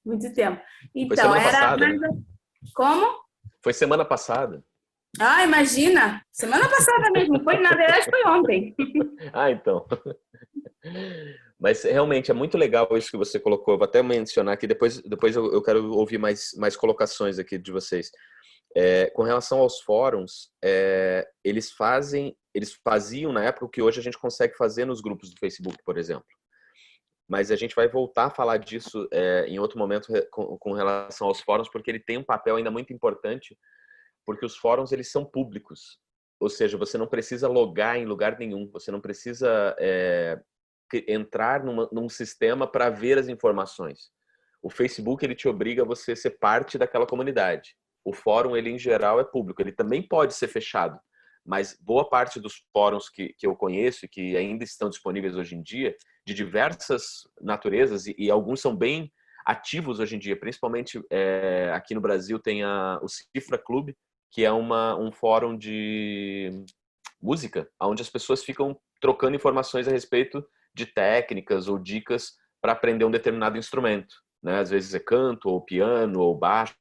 Muito tempo. Então, foi semana era passada, mais... né? Como? Foi semana passada. Ah, imagina! Semana passada mesmo. Foi, na verdade, foi ontem. Ah, então. Mas realmente é muito legal isso que você colocou. Eu vou até mencionar aqui, depois eu quero ouvir mais colocações aqui de vocês. Com relação aos fóruns, eles faziam na época o que hoje a gente consegue fazer nos grupos do Facebook, por exemplo. Mas a gente vai voltar a falar disso em outro momento com relação aos fóruns, porque ele tem um papel ainda muito importante, porque os fóruns eles são públicos. Ou seja, você não precisa logar em lugar nenhum, você não precisa entrar num sistema para ver as informações. O Facebook ele te obriga a você ser parte daquela comunidade. O fórum, ele em geral é público, ele também pode ser fechado, mas boa parte dos fóruns que eu conheço e que ainda estão disponíveis hoje em dia, de diversas naturezas, e alguns são bem ativos hoje em dia, principalmente aqui no Brasil tem o Cifra Club, que é um fórum de música, onde as pessoas ficam trocando informações a respeito de técnicas ou dicas para aprender um determinado instrumento, né? Às vezes é canto, ou piano, ou baixo,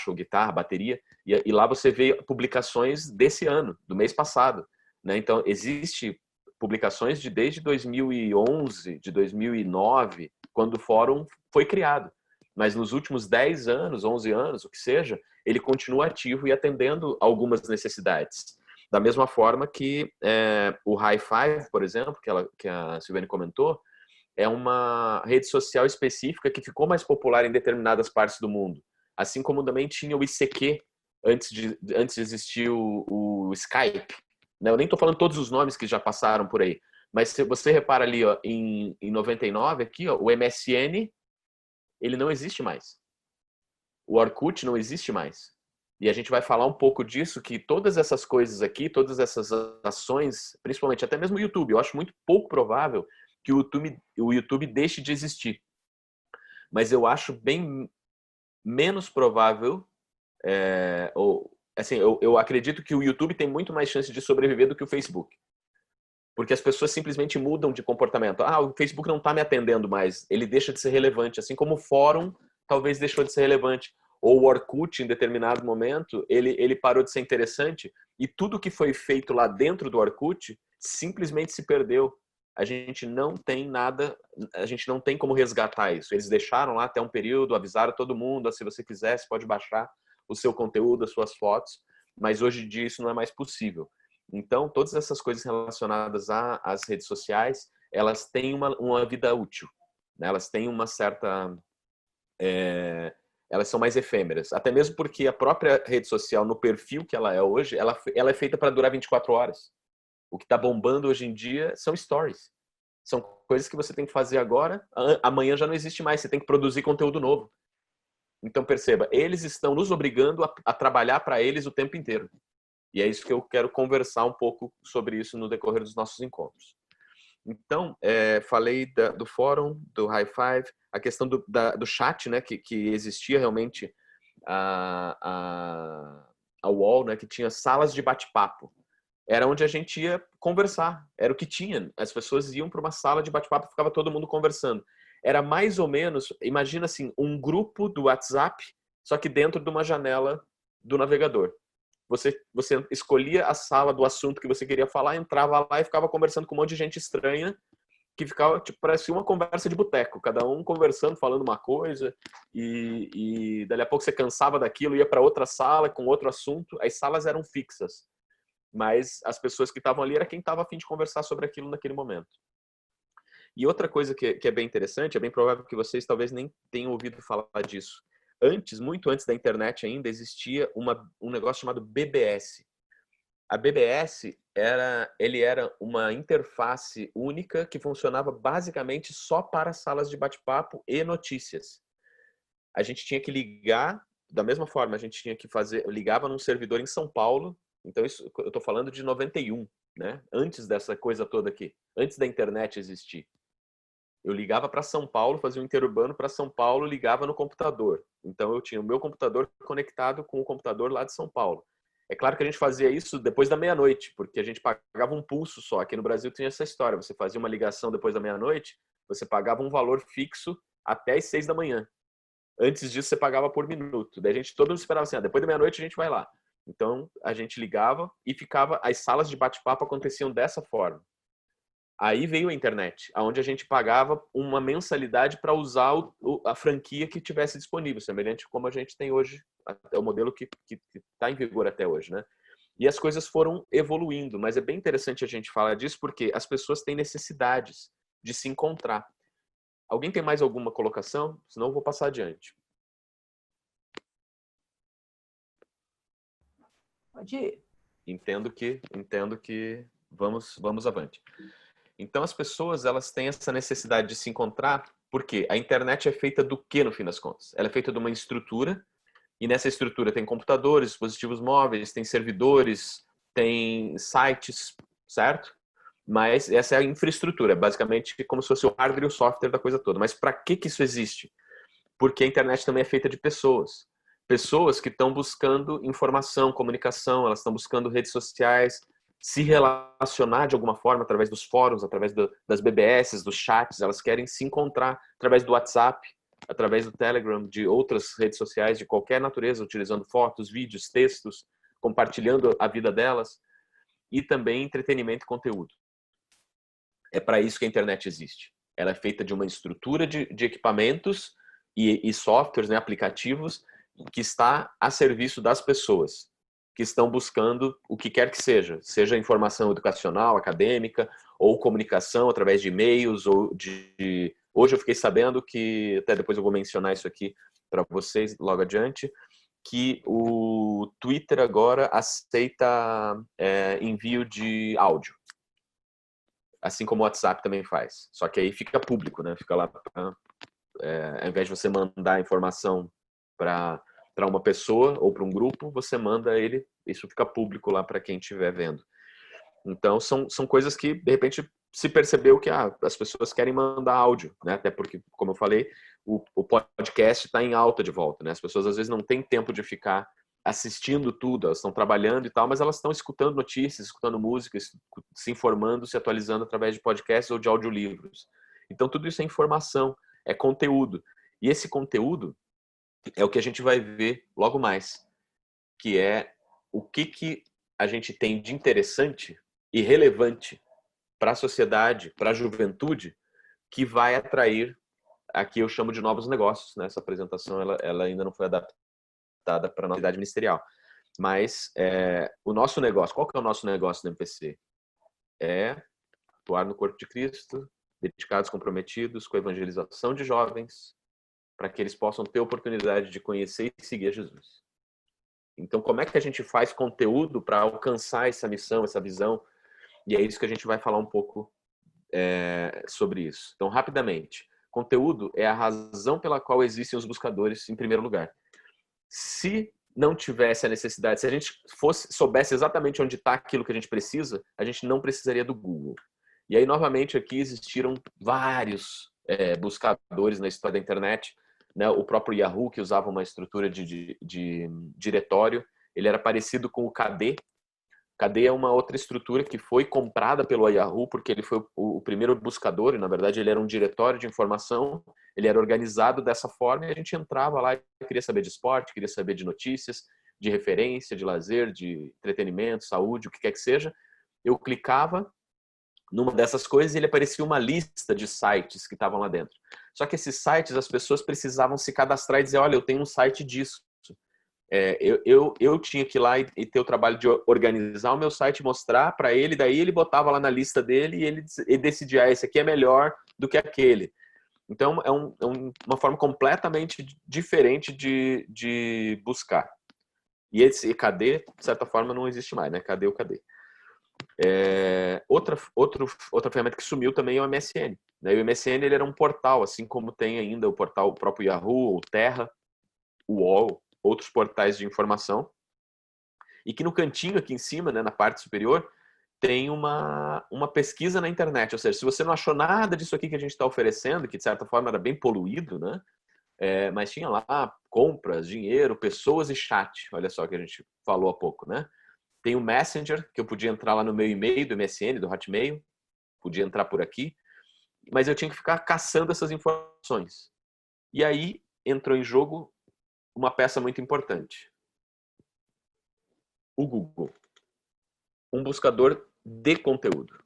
ou guitarra, bateria, e lá você vê publicações desse ano, do mês passado, né? Então, existe publicações desde 2011, de 2009, quando o fórum foi criado. Mas nos últimos 10 anos, 11 anos, o que seja, ele continua ativo e atendendo algumas necessidades. Da mesma forma que o Hi-Fi, por exemplo, que a Silvane comentou, é uma rede social específica que ficou mais popular em determinadas partes do mundo. Assim como também tinha o ICQ, antes de existir o Skype. Né? Eu nem estou falando todos os nomes que já passaram por aí, mas se você repara ali, ó, em 99, aqui, ó, o MSN, ele não existe mais. O Orkut não existe mais. E a gente vai falar um pouco disso, que todas essas coisas aqui, todas essas ações, principalmente até mesmo o YouTube, eu acho muito pouco provável que o YouTube deixe de existir. Mas eu acho bem menos provável, eu acredito que o YouTube tem muito mais chance de sobreviver do que o Facebook. Porque as pessoas simplesmente mudam de comportamento. O Facebook não está me atendendo mais, ele deixa de ser relevante, assim como o fórum talvez deixou de ser relevante. Ou o Orkut, em determinado momento, ele parou de ser interessante e tudo que foi feito lá dentro do Orkut simplesmente se perdeu. A gente não tem nada, a gente não tem como resgatar isso. Eles deixaram lá até um período, avisaram todo mundo, se você quiser, você pode baixar o seu conteúdo, as suas fotos, mas hoje em dia isso não é mais possível. Então, todas essas coisas relacionadas às redes sociais, elas têm uma vida útil, né? Elas têm uma certa... elas são mais efêmeras. Até mesmo porque a própria rede social, no perfil que ela é hoje, ela é feita para durar 24 horas. O que está bombando hoje em dia são stories. São coisas que você tem que fazer agora, amanhã já não existe mais, você tem que produzir conteúdo novo. Então, perceba, eles estão nos obrigando a trabalhar para eles o tempo inteiro. E é isso que eu quero conversar um pouco sobre isso no decorrer dos nossos encontros. Então, falei do fórum, do High Five, a questão do chat, né, que existia realmente a UOL, né, que tinha salas de bate-papo. Era onde a gente ia conversar, era o que tinha. As pessoas iam para uma sala de bate-papo e ficava todo mundo conversando. Era mais ou menos, imagina assim, um grupo do WhatsApp, só que dentro de uma janela do navegador. Você escolhia a sala do assunto que você queria falar, entrava lá e ficava conversando com um monte de gente estranha que ficava, tipo, parecia uma conversa de boteco, cada um conversando, falando uma coisa, e dali a pouco você cansava daquilo, ia para outra sala com outro assunto. As salas eram fixas, mas as pessoas que estavam ali era quem estava a fim de conversar sobre aquilo naquele momento. E outra coisa que é bem interessante, é bem provável que vocês talvez nem tenham ouvido falar disso. Muito antes da internet ainda, existia um negócio chamado BBS. A BBS era uma interface única que funcionava basicamente só para salas de bate-papo e notícias. A gente tinha que ligar, da mesma forma, a gente tinha que ligava num servidor em São Paulo. Então, isso eu estou falando de 91, né? Antes dessa coisa toda aqui, antes da internet existir. Eu ligava para São Paulo, fazia um interurbano para São Paulo, ligava no computador. Então, eu tinha o meu computador conectado com o computador lá de São Paulo. É claro que a gente fazia isso depois da meia-noite, porque a gente pagava um pulso só. Aqui no Brasil tinha essa história. Você fazia uma ligação depois da meia-noite, você pagava um valor fixo até as 6 da manhã. Antes disso, você pagava por minuto. Daí todo mundo esperava assim, depois da meia-noite a gente vai lá. Então, a gente ligava e as salas de bate-papo aconteciam dessa forma. Aí veio a internet, onde a gente pagava uma mensalidade para usar a franquia que tivesse disponível, semelhante como a gente tem hoje, é o modelo que está em vigor até hoje, né? E as coisas foram evoluindo, mas é bem interessante a gente falar disso porque as pessoas têm necessidades de se encontrar. Alguém tem mais alguma colocação? Senão eu vou passar adiante. Pode ir. Entendo que vamos avante. Então, as pessoas, elas têm essa necessidade de se encontrar, porque a internet é feita do quê, no fim das contas? Ela é feita de uma estrutura, e nessa estrutura tem computadores, dispositivos móveis, tem servidores, tem sites, certo? Mas essa é a infraestrutura, basicamente como se fosse o hardware e o software da coisa toda. Mas para que isso existe? Porque a internet também é feita de pessoas. Pessoas que estão buscando informação, comunicação, elas estão buscando redes sociais, se relacionar de alguma forma através dos fóruns, através das BBS, dos chats, elas querem se encontrar através do WhatsApp, através do Telegram, de outras redes sociais de qualquer natureza, utilizando fotos, vídeos, textos, compartilhando a vida delas, e também entretenimento e conteúdo. É para isso que a internet existe. Ela é feita de uma estrutura de equipamentos e softwares, né, aplicativos, que está a serviço das pessoas que estão buscando o que quer que seja informação educacional, acadêmica, ou comunicação através de e-mails, ou Hoje eu fiquei sabendo que, até depois eu vou mencionar isso aqui para vocês logo adiante, que o Twitter agora aceita envio de áudio. Assim como o WhatsApp também faz. Só que aí fica público, né? Fica lá, ao invés de você mandar informação para uma pessoa ou para um grupo, você manda ele, isso fica público lá para quem estiver vendo. Então, são coisas que, de repente, se percebeu que as pessoas querem mandar áudio, né? Até porque, como eu falei, o podcast está em alta de volta, né? As pessoas, às vezes, não têm tempo de ficar assistindo tudo, elas estão trabalhando e tal, mas elas estão escutando notícias, escutando música, se informando, se atualizando através de podcasts ou de audiolivros. Então, tudo isso é informação, é conteúdo. E esse conteúdo é o que a gente vai ver logo mais, que é o que a gente tem de interessante e relevante para a sociedade, para a juventude, que vai atrair, aqui eu chamo de novos negócios, né? Essa apresentação ela ainda não foi adaptada para a nossa cidade ministerial. Mas o nosso negócio, qual que é o nosso negócio no MPC? É atuar no corpo de Cristo, dedicados, comprometidos com a evangelização de jovens, para que eles possam ter oportunidade de conhecer e seguir a Jesus. Então, como é que a gente faz conteúdo para alcançar essa missão, essa visão? E é isso que a gente vai falar um pouco sobre isso. Então, rapidamente, conteúdo é a razão pela qual existem os buscadores em primeiro lugar. Se não tivesse a necessidade, se a gente soubesse exatamente onde está aquilo que a gente precisa, a gente não precisaria do Google. E aí, novamente, aqui existiram vários buscadores na história da internet, né? O próprio Yahoo, que usava uma estrutura de diretório, ele era parecido com o KD. KD é uma outra estrutura que foi comprada pelo Yahoo, porque ele foi o primeiro buscador, e na verdade ele era um diretório de informação, ele era organizado dessa forma, e a gente entrava lá e queria saber de esporte, queria saber de notícias, de referência, de lazer, de entretenimento, saúde, o que quer que seja. Eu clicava numa dessas coisas, ele aparecia uma lista de sites que estavam lá dentro. Só que esses sites, as pessoas precisavam se cadastrar e dizer, olha, eu tenho um site disso. Eu tinha que ir lá e ter o trabalho de organizar o meu site, mostrar para ele, daí ele botava lá na lista dele e ele decidia, esse aqui é melhor do que aquele. Então, é uma forma completamente diferente de buscar. E esse KD, de certa forma, não existe mais, né? Cadê o KD? Outra ferramenta que sumiu também é o MSN. Né? O MSN ele era um portal, assim como tem ainda o portal, o próprio Yahoo, o Terra, o UOL, outros portais de informação. E que no cantinho aqui em cima, né, na parte superior, tem uma pesquisa na internet. Ou seja, se você não achou nada disso aqui que a gente está oferecendo, que de certa forma era bem poluído, né? Mas tinha lá compras, dinheiro, pessoas e chat. Olha só que a gente falou há pouco, né? Tem o Messenger, que eu podia entrar lá no meu e-mail do MSN, do Hotmail. Podia entrar por aqui. Mas eu tinha que ficar caçando essas informações. E aí entrou em jogo uma peça muito importante. O Google. Um buscador de conteúdo.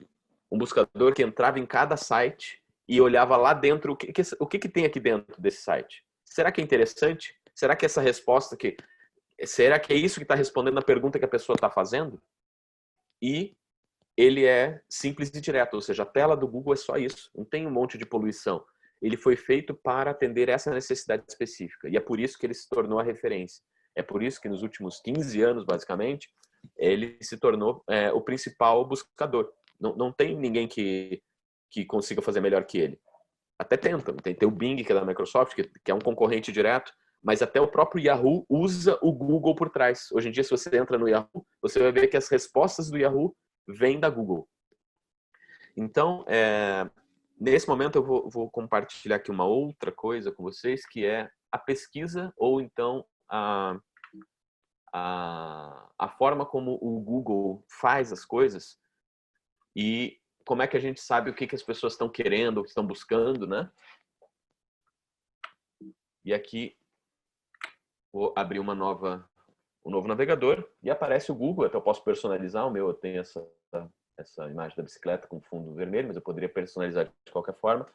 Um buscador que entrava em cada site e olhava lá dentro o que tem aqui dentro desse site. Será que é interessante? Será que essa resposta será que é isso que está respondendo a pergunta que a pessoa está fazendo? E ele é simples e direto, ou seja, a tela do Google é só isso, não tem um monte de poluição. Ele foi feito para atender essa necessidade específica e é por isso que ele se tornou a referência. É por isso que nos últimos 15 anos, basicamente, ele se tornou o principal buscador. Não tem ninguém que consiga fazer melhor que ele. Até tentam. Tem o Bing, que é da Microsoft, que é um concorrente direto, mas até o próprio Yahoo usa o Google por trás. Hoje em dia, se você entra no Yahoo, você vai ver que as respostas do Yahoo vêm da Google. Então, nesse momento eu vou compartilhar aqui uma outra coisa com vocês, que é a pesquisa, ou então a forma como o Google faz as coisas e como é que a gente sabe o que as pessoas estão querendo, o que estão buscando, né? E aqui vou abrir um novo navegador e aparece o Google. Até eu posso personalizar o meu, eu tenho essa imagem da bicicleta com fundo vermelho, mas eu poderia personalizar de qualquer forma.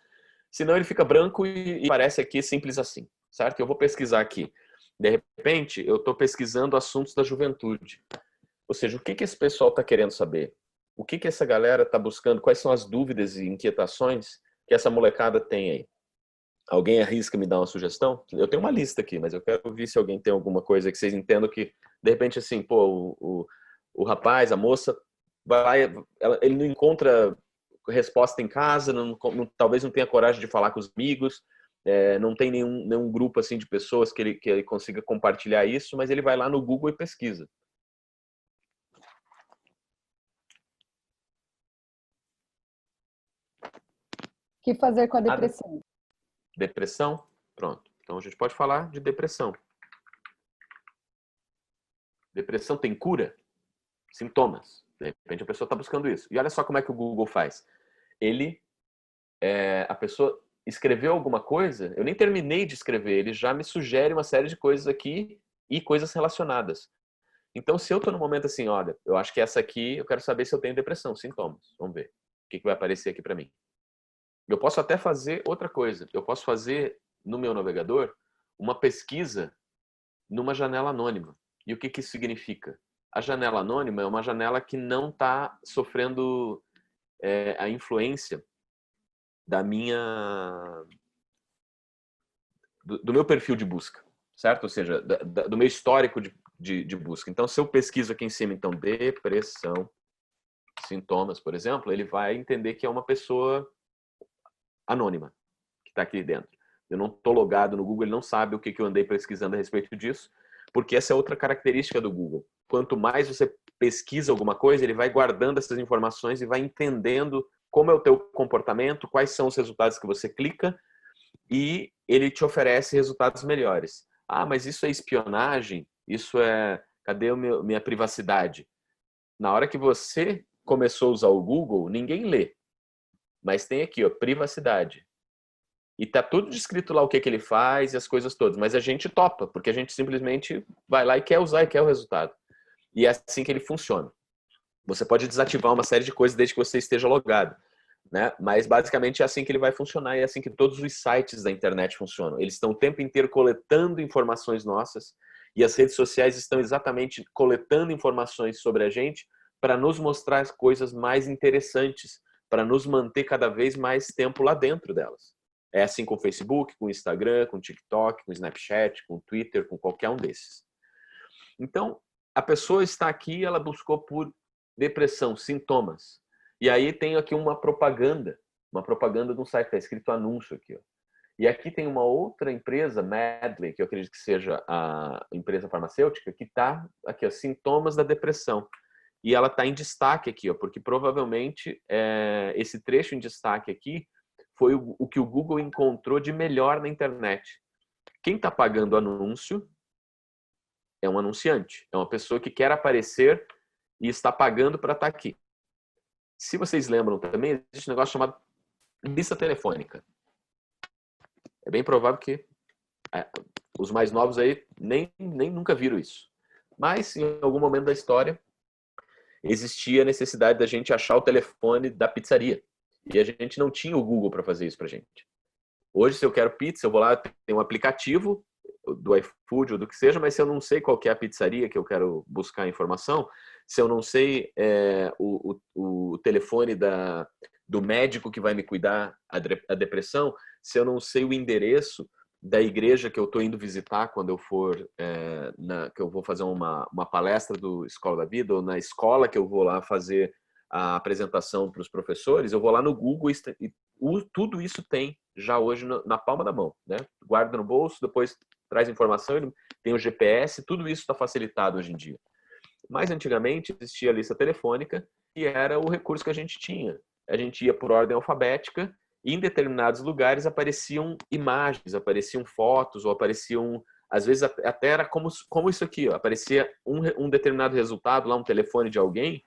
Senão ele fica branco e aparece aqui simples assim, certo? Eu vou pesquisar aqui. De repente, eu estou pesquisando assuntos da juventude. Ou seja, o que esse pessoal está querendo saber? O que essa galera está buscando? Quais são as dúvidas e inquietações que essa molecada tem aí? Alguém arrisca me dar uma sugestão? Eu tenho uma lista aqui, mas eu quero ver se alguém tem alguma coisa que vocês entendam que, de repente, assim, pô, o rapaz, a moça, vai lá, ele não encontra resposta em casa, talvez não tenha coragem de falar com os amigos, não tem nenhum grupo assim de pessoas que ele consiga compartilhar isso, mas ele vai lá no Google e pesquisa. O que fazer com a depressão? Depressão? Pronto. Então a gente pode falar de depressão. Depressão tem cura? Sintomas. De repente a pessoa está buscando isso. E olha só como é que o Google faz. A pessoa escreveu alguma coisa, eu nem terminei de escrever, ele já me sugere uma série de coisas aqui e coisas relacionadas. Então, se eu estou no momento assim, olha, eu acho que essa aqui, eu quero saber se eu tenho depressão, sintomas. Vamos ver. O que vai aparecer aqui para mim? Eu posso até fazer outra coisa. Eu posso fazer no meu navegador uma pesquisa numa janela anônima. E o que isso significa? A janela anônima é uma janela que não está sofrendo a influência do meu perfil de busca, certo? Ou seja, do meu histórico de busca. Então, se eu pesquiso aqui em cima, então, depressão, sintomas, por exemplo, ele vai entender que é uma pessoa anônima que está aqui dentro. Eu não estou logado no Google, ele não sabe o que eu andei pesquisando a respeito disso, porque essa é outra característica do Google. Quanto mais você pesquisa alguma coisa, ele vai guardando essas informações e vai entendendo como é o teu comportamento, quais são os resultados que você clica e ele te oferece resultados melhores. Ah, mas isso é espionagem? Isso é... Cadê minha privacidade? Na hora que você começou a usar o Google, ninguém lê. Mas tem aqui, ó, privacidade. E tá tudo descrito lá o que ele faz e as coisas todas. Mas a gente topa, porque a gente simplesmente vai lá e quer usar e quer o resultado. E é assim que ele funciona. Você pode desativar uma série de coisas desde que você esteja logado, né? Mas basicamente é assim que ele vai funcionar e é assim que todos os sites da internet funcionam. Eles estão o tempo inteiro coletando informações nossas e as redes sociais estão exatamente coletando informações sobre a gente para nos mostrar as coisas mais interessantes, para nos manter cada vez mais tempo lá dentro delas. É assim com o Facebook, com o Instagram, com o TikTok, com o Snapchat, com o Twitter, com qualquer um desses. Então, a pessoa está aqui, ela buscou por depressão, sintomas. E aí tem aqui uma propaganda de um site, está escrito anúncio aqui, ó. E aqui tem uma outra empresa, Medley, que eu acredito que seja a empresa farmacêutica, que está aqui, ó, sintomas da depressão. E ela está em destaque aqui, ó, porque provavelmente esse trecho em destaque aqui foi o que o Google encontrou de melhor na internet. Quem está pagando o anúncio é um anunciante, é uma pessoa que quer aparecer e está pagando para estar aqui. Se vocês lembram também, existe um negócio chamado lista telefônica. É bem provável que os mais novos aí nem nunca viram isso. Mas em algum momento da história existia a necessidade da gente achar o telefone da pizzaria. E a gente não tinha o Google para fazer isso para a gente. Hoje, se eu quero pizza, eu vou lá, tem um aplicativo do iFood ou do que seja, mas se eu não sei qual que é a pizzaria que eu quero buscar a informação, se eu não sei o telefone do médico que vai me cuidar a depressão, se eu não sei o endereço da igreja que eu estou indo visitar quando eu for, que eu vou fazer uma palestra do Escola da Vida, ou na escola que eu vou lá fazer a apresentação para os professores, eu vou lá no Google e tudo isso tem já hoje na palma da mão, né? Guarda no bolso, depois traz informação, tem o GPS, tudo isso está facilitado hoje em dia. Mas antigamente existia a lista telefônica e era o recurso que a gente tinha. A gente ia por ordem alfabética e em determinados lugares apareciam imagens, apareciam fotos ou apareciam, às vezes até era como isso aqui, ó, aparecia um determinado resultado lá, um telefone de alguém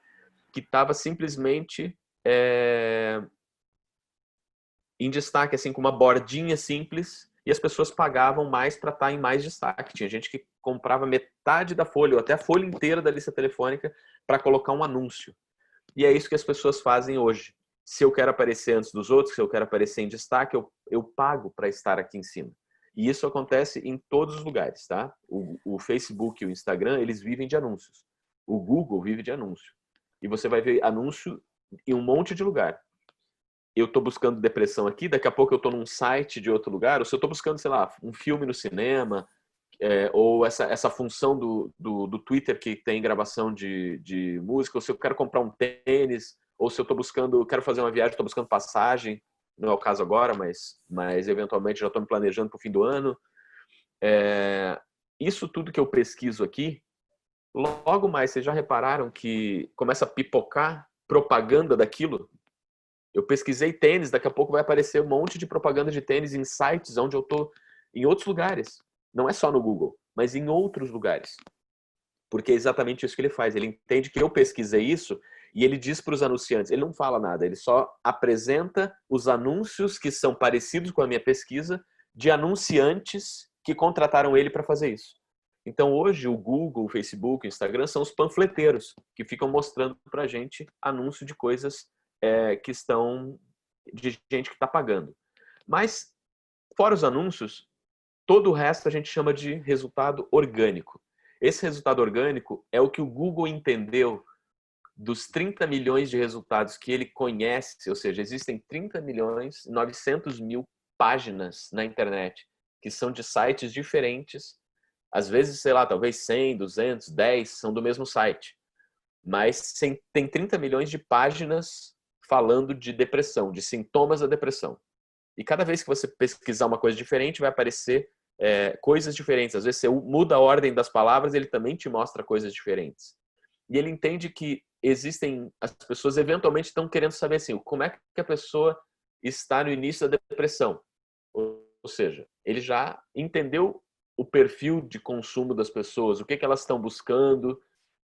que estava simplesmente em destaque, assim, com uma bordinha simples, e as pessoas pagavam mais para estar em mais destaque. Tinha gente que comprava metade da folha, ou até a folha inteira da lista telefônica, para colocar um anúncio. E é isso que as pessoas fazem hoje. Se eu quero aparecer antes dos outros, se eu quero aparecer em destaque, eu pago para estar aqui em cima. E isso acontece em todos os lugares, tá? O Facebook e o Instagram, eles vivem de anúncios. O Google vive de anúncio. E você vai ver anúncio em um monte de lugar. Eu estou buscando depressão aqui, daqui a pouco eu estou num site de outro lugar, ou se eu estou buscando, sei lá, um filme no cinema, ou essa função do Twitter que tem gravação de música, ou se eu quero comprar um tênis, ou se eu estou buscando, quero fazer uma viagem, estou buscando passagem, não é o caso agora, mas eventualmente já estou me planejando para o fim do ano. Isso tudo que eu pesquiso aqui, logo mais, vocês já repararam que começa a pipocar propaganda daquilo? Eu pesquisei tênis, daqui a pouco vai aparecer um monte de propaganda de tênis em sites onde eu estou em outros lugares. Não é só no Google, mas em outros lugares. Porque é exatamente isso que ele faz. Ele entende que eu pesquisei isso e ele diz para os anunciantes, ele não fala nada, ele só apresenta os anúncios que são parecidos com a minha pesquisa de anunciantes que contrataram ele para fazer isso. Então hoje o Google, o Facebook, o Instagram são os panfleteiros que ficam mostrando para a gente anúncio de coisas que estão de gente que está pagando. Mas, fora os anúncios, todo o resto a gente chama de resultado orgânico. Esse resultado orgânico é o que o Google entendeu dos 30 milhões de resultados que ele conhece, ou seja, existem 30 milhões, 900 mil páginas na internet que são de sites diferentes. Às vezes, sei lá, talvez 100, 200, 10 são do mesmo site. Mas tem 30 milhões de páginas falando de depressão, de sintomas da depressão. E cada vez que você pesquisar uma coisa diferente, vai aparecer coisas diferentes. Às vezes você muda a ordem das palavras, ele também te mostra coisas diferentes. E ele entende que as pessoas eventualmente estão querendo saber assim, como é que a pessoa está no início da depressão. Ou seja, ele já entendeu o perfil de consumo das pessoas, o que elas estão buscando,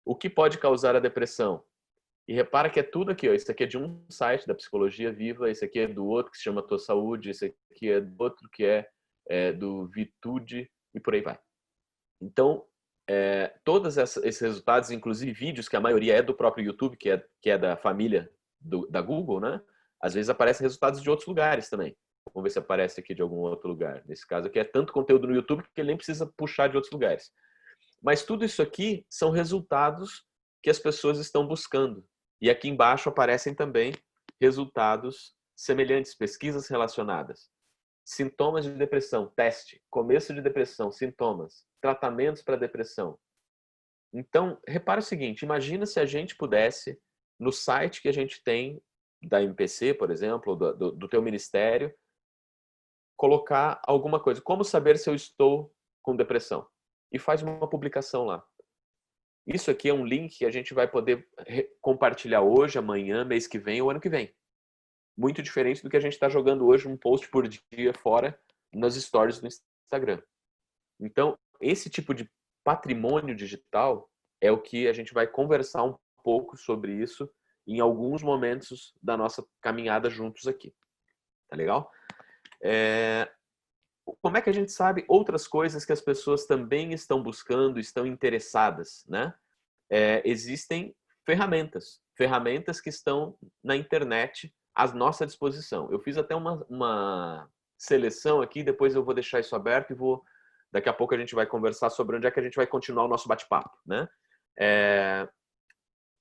o que pode causar a depressão. E repara que é tudo aqui, ó. Isso aqui é de um site da Psicologia Viva, esse aqui é do outro que se chama Tua Saúde, esse aqui é do outro que é do Vitude e por aí vai. Então, todos esses resultados, inclusive vídeos, que a maioria é do próprio YouTube, que é da família da Google, né? Às vezes aparecem resultados de outros lugares também. Vamos ver se aparece aqui de algum outro lugar. Nesse caso aqui é tanto conteúdo no YouTube que ele nem precisa puxar de outros lugares. Mas tudo isso aqui são resultados que as pessoas estão buscando. E aqui embaixo aparecem também resultados semelhantes, pesquisas relacionadas. Sintomas de depressão, teste. Começo de depressão, sintomas. Tratamentos para depressão. Então, repara o seguinte, imagina se a gente pudesse, no site que a gente tem, da MPC, por exemplo, do teu ministério, colocar alguma coisa. Como saber se eu estou com depressão? E faz uma publicação lá. Isso aqui é um link que a gente vai poder compartilhar hoje, amanhã, mês que vem ou ano que vem. Muito diferente do que a gente está jogando hoje, um post por dia fora nas stories do Instagram. Então, esse tipo de patrimônio digital é o que a gente vai conversar um pouco sobre isso em alguns momentos da nossa caminhada juntos aqui. Tá legal? Como é que a gente sabe outras coisas que as pessoas também estão buscando, estão interessadas, né? Existem ferramentas que estão na internet à nossa disposição. Eu fiz até uma seleção aqui, depois eu vou deixar isso aberto e daqui a pouco a gente vai conversar sobre onde é que a gente vai continuar o nosso bate-papo, né?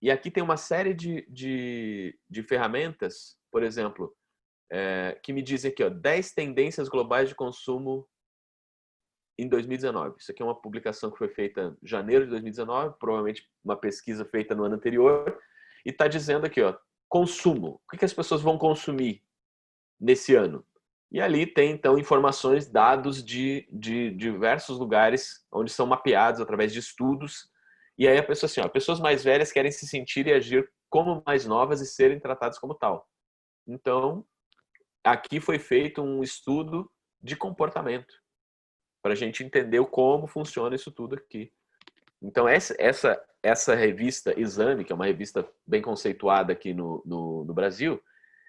E aqui tem uma série de ferramentas, por exemplo, que me dizem aqui, ó, 10 tendências globais de consumo em 2019. Isso aqui é uma publicação que foi feita em janeiro de 2019, provavelmente uma pesquisa feita no ano anterior, e está dizendo aqui, ó, consumo. O que as pessoas vão consumir nesse ano? E ali tem, então, informações, dados de diversos lugares onde são mapeados através de estudos. E aí a pessoa assim, ó, pessoas mais velhas querem se sentir e agir como mais novas e serem tratadas como tal. Então, aqui foi feito um estudo de comportamento para a gente entender como funciona isso tudo aqui. Então, essa revista Exame, que é uma revista bem conceituada aqui no Brasil,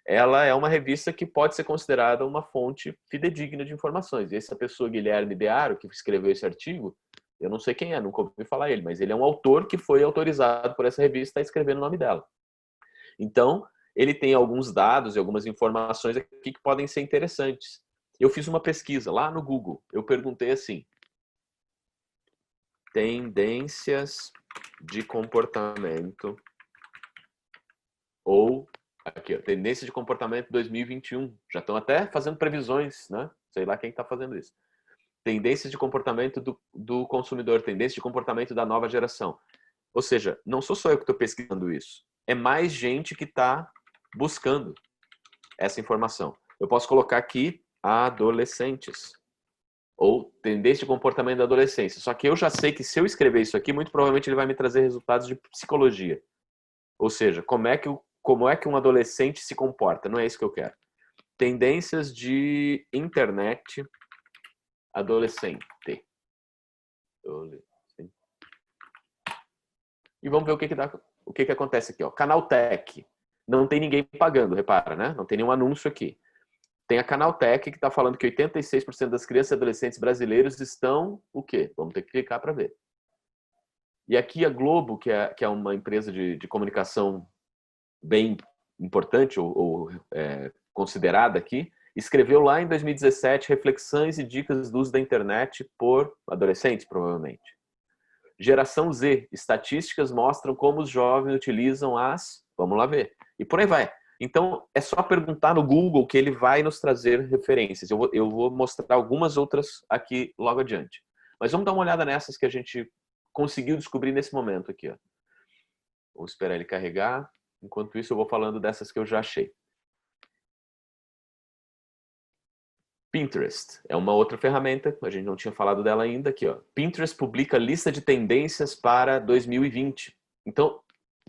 ela é uma revista que pode ser considerada uma fonte fidedigna de informações. E essa pessoa, Guilherme Dearo, que escreveu esse artigo, eu não sei quem é, nunca ouvi falar ele, mas ele é um autor que foi autorizado por essa revista a escrever no nome dela. Então, ele tem alguns dados e algumas informações aqui que podem ser interessantes. Eu fiz uma pesquisa lá no Google. Eu perguntei assim: tendências de comportamento ou aqui, ó, tendência de comportamento 2021. Já estão até fazendo previsões, né? Sei lá quem está fazendo isso. Tendências de comportamento do consumidor, tendência de comportamento da nova geração. Ou seja, não sou só eu que estou pesquisando isso. É mais gente que está buscando essa informação. Eu posso colocar aqui adolescentes ou tendência de comportamento da adolescência. Só que eu já sei que se eu escrever isso aqui, muito provavelmente ele vai me trazer resultados de psicologia. Ou seja, como é que um adolescente se comporta? Não é isso que eu quero. Tendências de internet adolescente. E vamos ver o que acontece aqui, ó. Canaltech. Não tem ninguém pagando, repara, né? Não tem nenhum anúncio aqui. Tem a Canaltech que está falando que 86% das crianças e adolescentes brasileiros estão o quê? Vamos ter que clicar para ver. E aqui a Globo, que é uma empresa de comunicação bem importante ou considerada aqui, escreveu lá em 2017 reflexões e dicas do uso da internet por adolescentes, provavelmente. Geração Z, estatísticas mostram como os jovens utilizam vamos lá ver. E por aí vai. Então, é só perguntar no Google que ele vai nos trazer referências. Eu vou mostrar algumas outras aqui logo adiante. Mas vamos dar uma olhada nessas que a gente conseguiu descobrir nesse momento aqui, ó. Vou esperar ele carregar. Enquanto isso, eu vou falando dessas que eu já achei. Pinterest é uma outra ferramenta, a gente não tinha falado dela ainda aqui, ó. Pinterest publica lista de tendências para 2020. Então,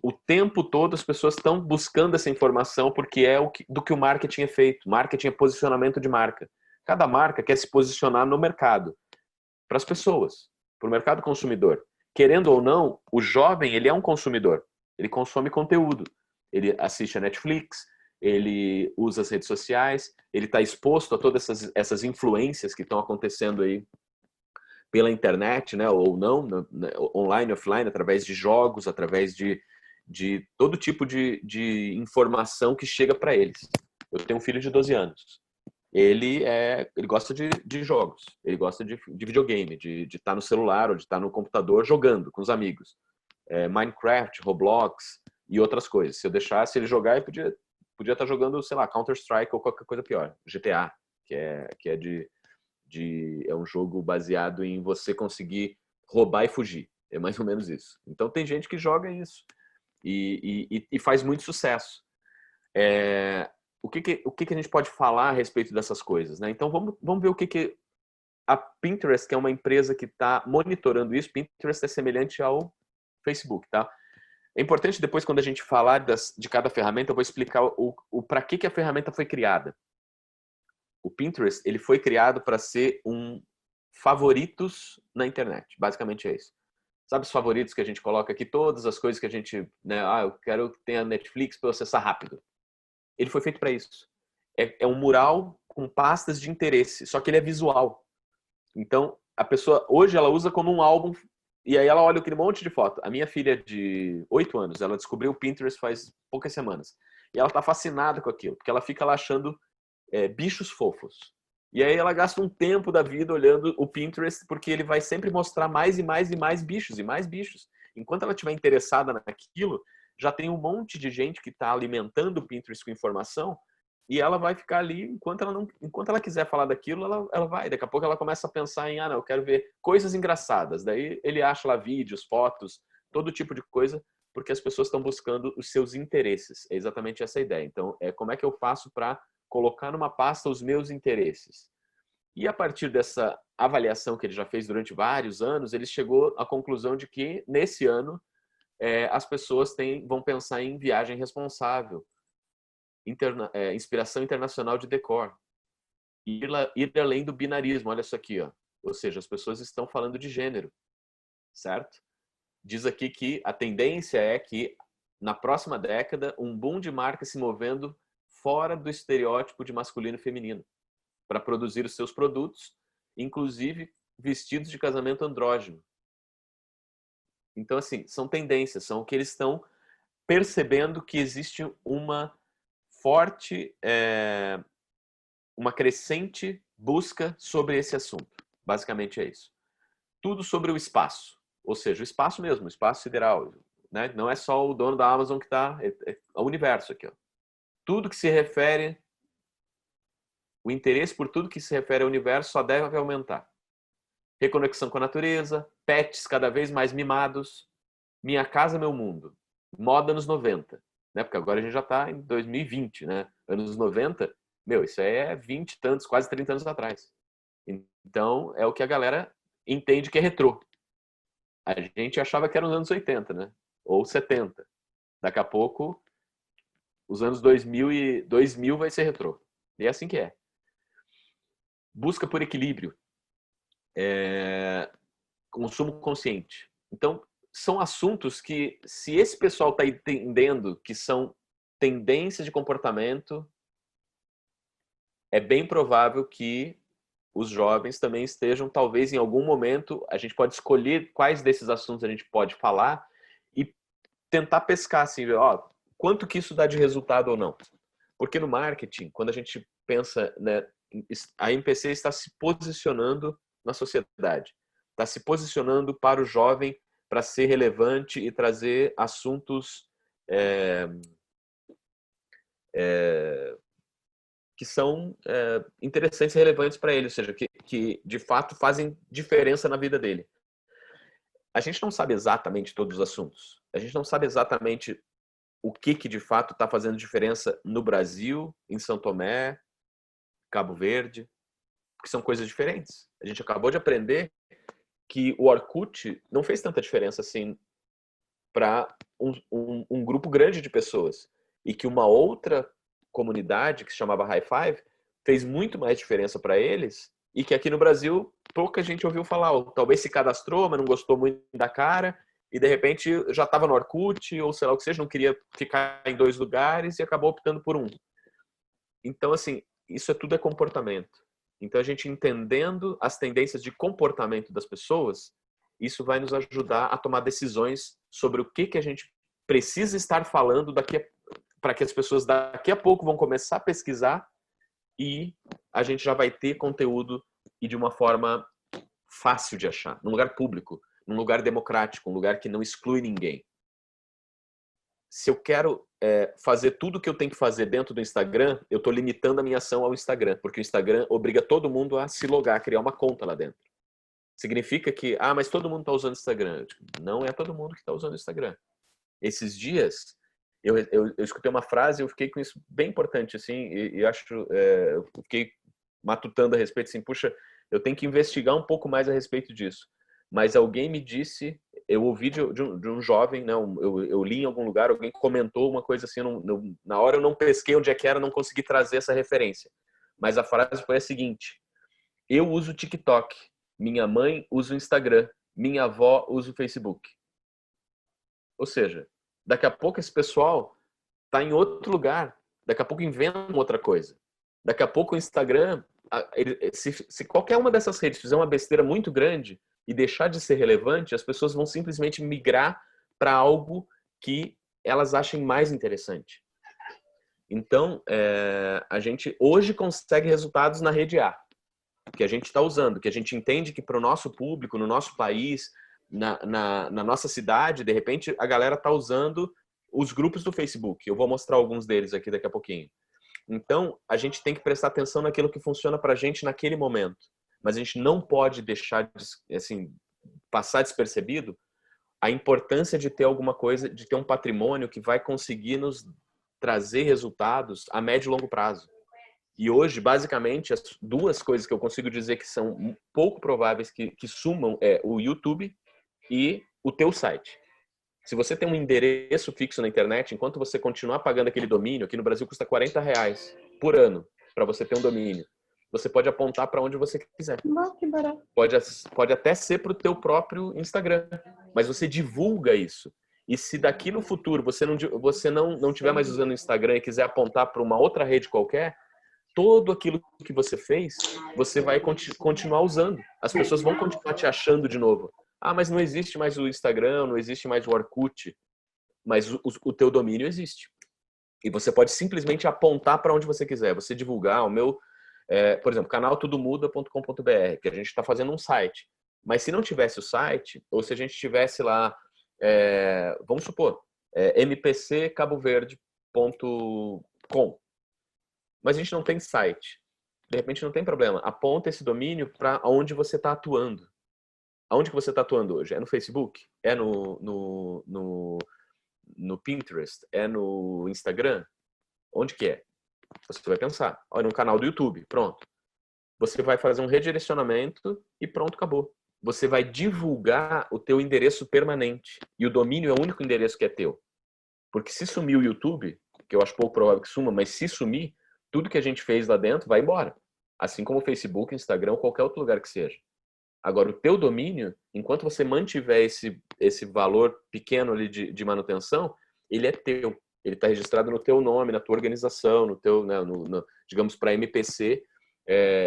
o tempo todo as pessoas estão buscando essa informação porque é do que o marketing é feito. Marketing é posicionamento de marca. Cada marca quer se posicionar no mercado, para as pessoas, para o mercado consumidor. Querendo ou não, o jovem, ele é um consumidor. Ele consome conteúdo. Ele assiste a Netflix, ele usa as redes sociais, ele está exposto a todas essas influências que estão acontecendo aí pela internet, né, ou não, online, offline, através de jogos, através de todo tipo de informação que chega para eles. Eu tenho um filho de 12 anos. Ele gosta de jogos, ele gosta de videogame, de estar no celular ou de estar no computador jogando com os amigos. Minecraft, Roblox e outras coisas. Se eu deixasse ele jogar, ele podia estar jogando, sei lá, Counter-Strike ou qualquer coisa pior. GTA, que é um jogo baseado em você conseguir roubar e fugir. É mais ou menos isso. Então tem gente que joga isso e faz muito sucesso. O que a gente pode falar a respeito dessas coisas, né? Então vamos ver o que a Pinterest, que é uma empresa que está monitorando isso. Pinterest é semelhante ao Facebook, tá? É importante depois, quando a gente falar de cada ferramenta, eu vou explicar o para que a ferramenta foi criada. O Pinterest, ele foi criado para ser um favoritos na internet. Basicamente é isso. Sabe os favoritos que a gente coloca aqui? Todas as coisas que a gente, né? Eu quero que tenha Netflix para eu acessar rápido. Ele foi feito para isso. É um mural com pastas de interesse, só que ele é visual. Então, a pessoa, hoje, ela usa como um álbum, e aí ela olha aquele monte de foto. A minha filha de 8 anos, ela descobriu o Pinterest faz poucas semanas. E ela está fascinada com aquilo, porque ela fica lá achando bichos fofos. E aí ela gasta um tempo da vida olhando o Pinterest, porque ele vai sempre mostrar mais e mais e mais bichos, e mais bichos. Enquanto ela estiver interessada naquilo, já tem um monte de gente que está alimentando o Pinterest com informação, e ela vai ficar ali, enquanto ela quiser falar daquilo, ela vai. Daqui a pouco ela começa a pensar em, não, eu quero ver coisas engraçadas. Daí ele acha lá vídeos, fotos, todo tipo de coisa, porque as pessoas estão buscando os seus interesses. É exatamente essa a ideia. Então, como é que eu faço para colocar numa pasta os meus interesses? E a partir dessa avaliação que ele já fez durante vários anos, ele chegou à conclusão de que, nesse ano, as pessoas vão pensar em viagem responsável, inspiração internacional de decor, ir além do binarismo. Olha isso aqui, ó. Ou seja, as pessoas estão falando de gênero, certo? Diz aqui que a tendência é que, na próxima década, um boom de marcas se movendo fora do estereótipo de masculino e feminino, para produzir os seus produtos, inclusive vestidos de casamento andrógeno. Então, assim, são tendências, são o que eles estão percebendo, que existe uma forte, uma crescente busca sobre esse assunto. Basicamente é isso. Tudo sobre o espaço, ou seja, o espaço mesmo, o espaço sideral, né? Não é só o dono da Amazon que está, é o universo aqui, ó. Tudo que se refere, o interesse por tudo que se refere ao universo só deve aumentar. Reconexão com a natureza, pets cada vez mais mimados, minha casa, meu mundo, moda anos 90, né? Porque agora a gente já está em 2020, né? Anos 90, isso é 20 e tantos, quase 30 anos atrás. Então, é o que a galera entende que é retrô. A gente achava que era nos anos 80, né? Ou 70. Daqui a pouco, os anos 2000 vai ser retrô. E é assim que é. Busca por equilíbrio. Consumo consciente. Então, são assuntos que, se esse pessoal está entendendo que são tendências de comportamento, é bem provável que os jovens também estejam, talvez em algum momento, a gente pode escolher quais desses assuntos a gente pode falar e tentar pescar, assim, quanto que isso dá de resultado ou não. Porque no marketing, quando a gente pensa, né, a MPC está se posicionando na sociedade, está se posicionando para o jovem, para ser relevante e trazer assuntos que são interessantes e relevantes para ele, ou seja, que de fato fazem diferença na vida dele. A gente não sabe exatamente todos os assuntos. A gente não sabe exatamente o que de fato está fazendo diferença no Brasil, em São Tomé, Cabo Verde, que são coisas diferentes. A gente acabou de aprender que o Orkut não fez tanta diferença assim para um grupo grande de pessoas, e que uma outra comunidade que se chamava High Five fez muito mais diferença para eles, e que aqui no Brasil pouca gente ouviu falar, ou talvez se cadastrou, mas não gostou muito da cara, e de repente já estava no Orkut, ou sei lá o que seja, não queria ficar em 2 lugares e acabou optando por um. Então, assim, isso tudo é comportamento. Então, a gente entendendo as tendências de comportamento das pessoas, isso vai nos ajudar a tomar decisões sobre o que a gente precisa estar falando para que as pessoas daqui a pouco vão começar a pesquisar e a gente já vai ter conteúdo e de uma forma fácil de achar, num lugar público, num lugar democrático, um lugar que não exclui ninguém. Se eu quero fazer tudo o que eu tenho que fazer dentro do Instagram, eu estou limitando a minha ação ao Instagram, porque o Instagram obriga todo mundo a se logar, a criar uma conta lá dentro. Significa que, mas todo mundo está usando o Instagram. Não é todo mundo que está usando o Instagram. Esses dias, eu escutei uma frase e eu fiquei com isso bem importante, assim, e acho, eu fiquei matutando a respeito, assim, puxa, eu tenho que investigar um pouco mais a respeito disso. Mas alguém me disse, eu ouvi de um jovem, né, eu li em algum lugar, alguém comentou uma coisa assim, na hora eu não pesquei onde é que era, não consegui trazer essa referência. Mas a frase foi a seguinte: eu uso o TikTok, minha mãe usa o Instagram, minha avó usa o Facebook. Ou seja, daqui a pouco esse pessoal está em outro lugar, daqui a pouco inventam outra coisa. Daqui a pouco o Instagram, se qualquer uma dessas redes fizer uma besteira muito grande e deixar de ser relevante, as pessoas vão simplesmente migrar para algo que elas achem mais interessante. Então, a gente hoje consegue resultados na rede A, que a gente está usando, que a gente entende que para o nosso público, no nosso país, na nossa cidade, de repente a galera está usando os grupos do Facebook. Eu vou mostrar alguns deles aqui daqui a pouquinho. Então, a gente tem que prestar atenção naquilo que funciona para a gente naquele momento. Mas a gente não pode deixar assim, passar despercebido a importância de ter alguma coisa, de ter um patrimônio que vai conseguir nos trazer resultados a médio e longo prazo. E hoje, basicamente, as duas coisas que eu consigo dizer que são pouco prováveis que sumam é o YouTube e o teu site. Se você tem um endereço fixo na internet, enquanto você continuar pagando aquele domínio, aqui no Brasil custa R$40 por ano para você ter um domínio. Você pode apontar para onde você quiser. Que barato. Pode até ser para o teu próprio Instagram, mas você divulga isso. E se daqui no futuro você não estiver mais usando o Instagram e quiser apontar para uma outra rede qualquer, todo aquilo que você fez, você vai continuar usando. As pessoas vão continuar te achando de novo. Mas não existe mais o Instagram, não existe mais o Orkut, mas o teu domínio existe. E você pode simplesmente apontar para onde você quiser. Você divulgar o meu, por exemplo, canal tudomuda.com.br, que a gente está fazendo um site. Mas se não tivesse o site, ou se a gente tivesse lá, vamos supor, mpccaboverde.com, mas a gente não tem site. De repente não tem problema. Aponta esse domínio para onde você está atuando. Aonde que você está atuando hoje? É no Facebook? É no Pinterest? É no Instagram? Onde que é? Você vai pensar. Olha, no canal do YouTube. Pronto. Você vai fazer um redirecionamento e pronto, acabou. Você vai divulgar o teu endereço permanente. E o domínio é o único endereço que é teu. Porque se sumir o YouTube, que eu acho pouco provável que suma, mas se sumir, tudo que a gente fez lá dentro vai embora. Assim como o Facebook, Instagram ou qualquer outro lugar que seja. Agora, o teu domínio, enquanto você mantiver esse valor pequeno ali de manutenção, ele é teu. Ele está registrado no teu nome, na tua organização, no teu, né, digamos, para a MPC.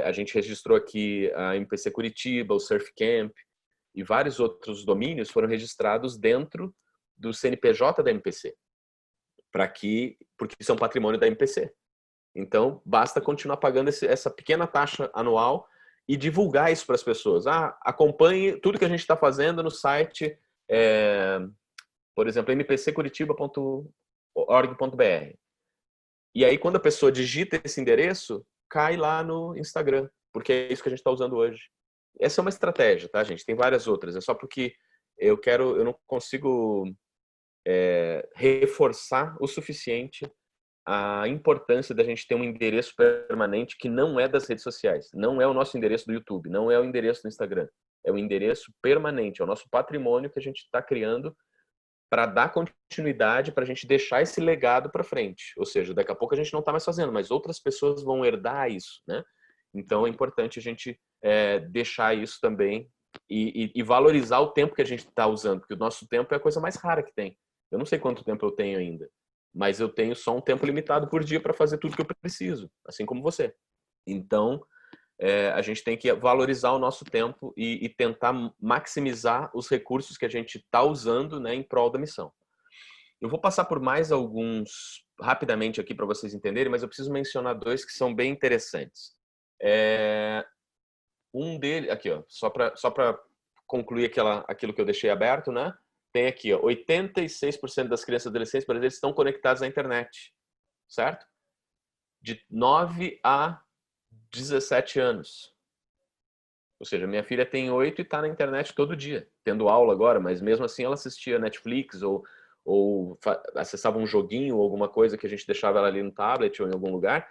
A gente registrou aqui a MPC Curitiba, o Surf Camp e vários outros domínios foram registrados dentro do CNPJ da MPC. Porque isso é um patrimônio da MPC. Então, basta continuar pagando essa pequena taxa anual e divulgar isso para as pessoas. Acompanhe tudo que a gente está fazendo no site, por exemplo, mpccuritiba.org.br. E aí, quando a pessoa digita esse endereço, cai lá no Instagram, porque é isso que a gente está usando hoje. Essa é uma estratégia, tá, gente? Tem várias outras. É só porque eu não consigo reforçar o suficiente a importância da gente ter um endereço permanente que não é das redes sociais, não é o nosso endereço do YouTube, não é o endereço do Instagram, é o endereço permanente, é o nosso patrimônio que a gente está criando para dar continuidade, para a gente deixar esse legado para frente. Ou seja, daqui a pouco a gente não está mais fazendo, mas outras pessoas vão herdar isso, né? Então é importante a gente deixar isso também e valorizar o tempo que a gente está usando, porque o nosso tempo é a coisa mais rara que tem. Eu não sei quanto tempo eu tenho ainda, mas eu tenho só um tempo limitado por dia para fazer tudo que eu preciso, assim como você. Então, a gente tem que valorizar o nosso tempo e tentar maximizar os recursos que a gente está usando, né, em prol da missão. Eu vou passar por mais alguns rapidamente aqui para vocês entenderem, mas eu preciso mencionar dois que são bem interessantes. Um deles, aqui, ó, só para concluir aquilo que eu deixei aberto, né? Tem aqui, ó, 86% das crianças e adolescentes brasileiros estão conectadas à internet, certo? De 9 a 17 anos. Ou seja, minha filha tem 8 e está na internet todo dia, tendo aula agora, mas mesmo assim ela assistia Netflix ou acessava um joguinho ou alguma coisa que a gente deixava ela ali no tablet ou em algum lugar,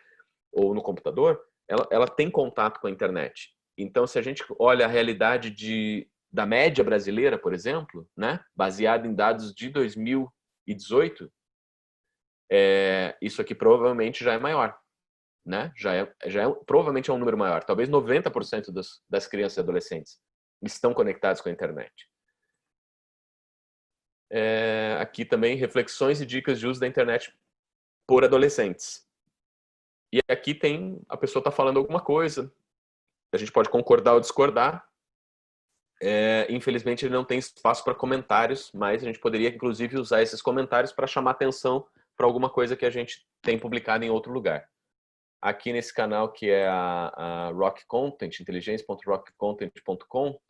ou no computador, ela tem contato com a internet. Então, se a gente olha a realidade da média brasileira, por exemplo, né, baseada em dados de 2018, isso aqui provavelmente já é maior. Né? Provavelmente é um número maior. Talvez 90% das crianças e adolescentes estão conectados com a internet. Aqui também reflexões e dicas de uso da internet por adolescentes. E aqui a pessoa está falando alguma coisa. A gente pode concordar ou discordar. Infelizmente ele não tem espaço para comentários, mas a gente poderia inclusive usar esses comentários para chamar atenção para alguma coisa que a gente tem publicado em outro lugar. Aqui nesse canal que é a Rock Content, inteligência.rockcontent.com,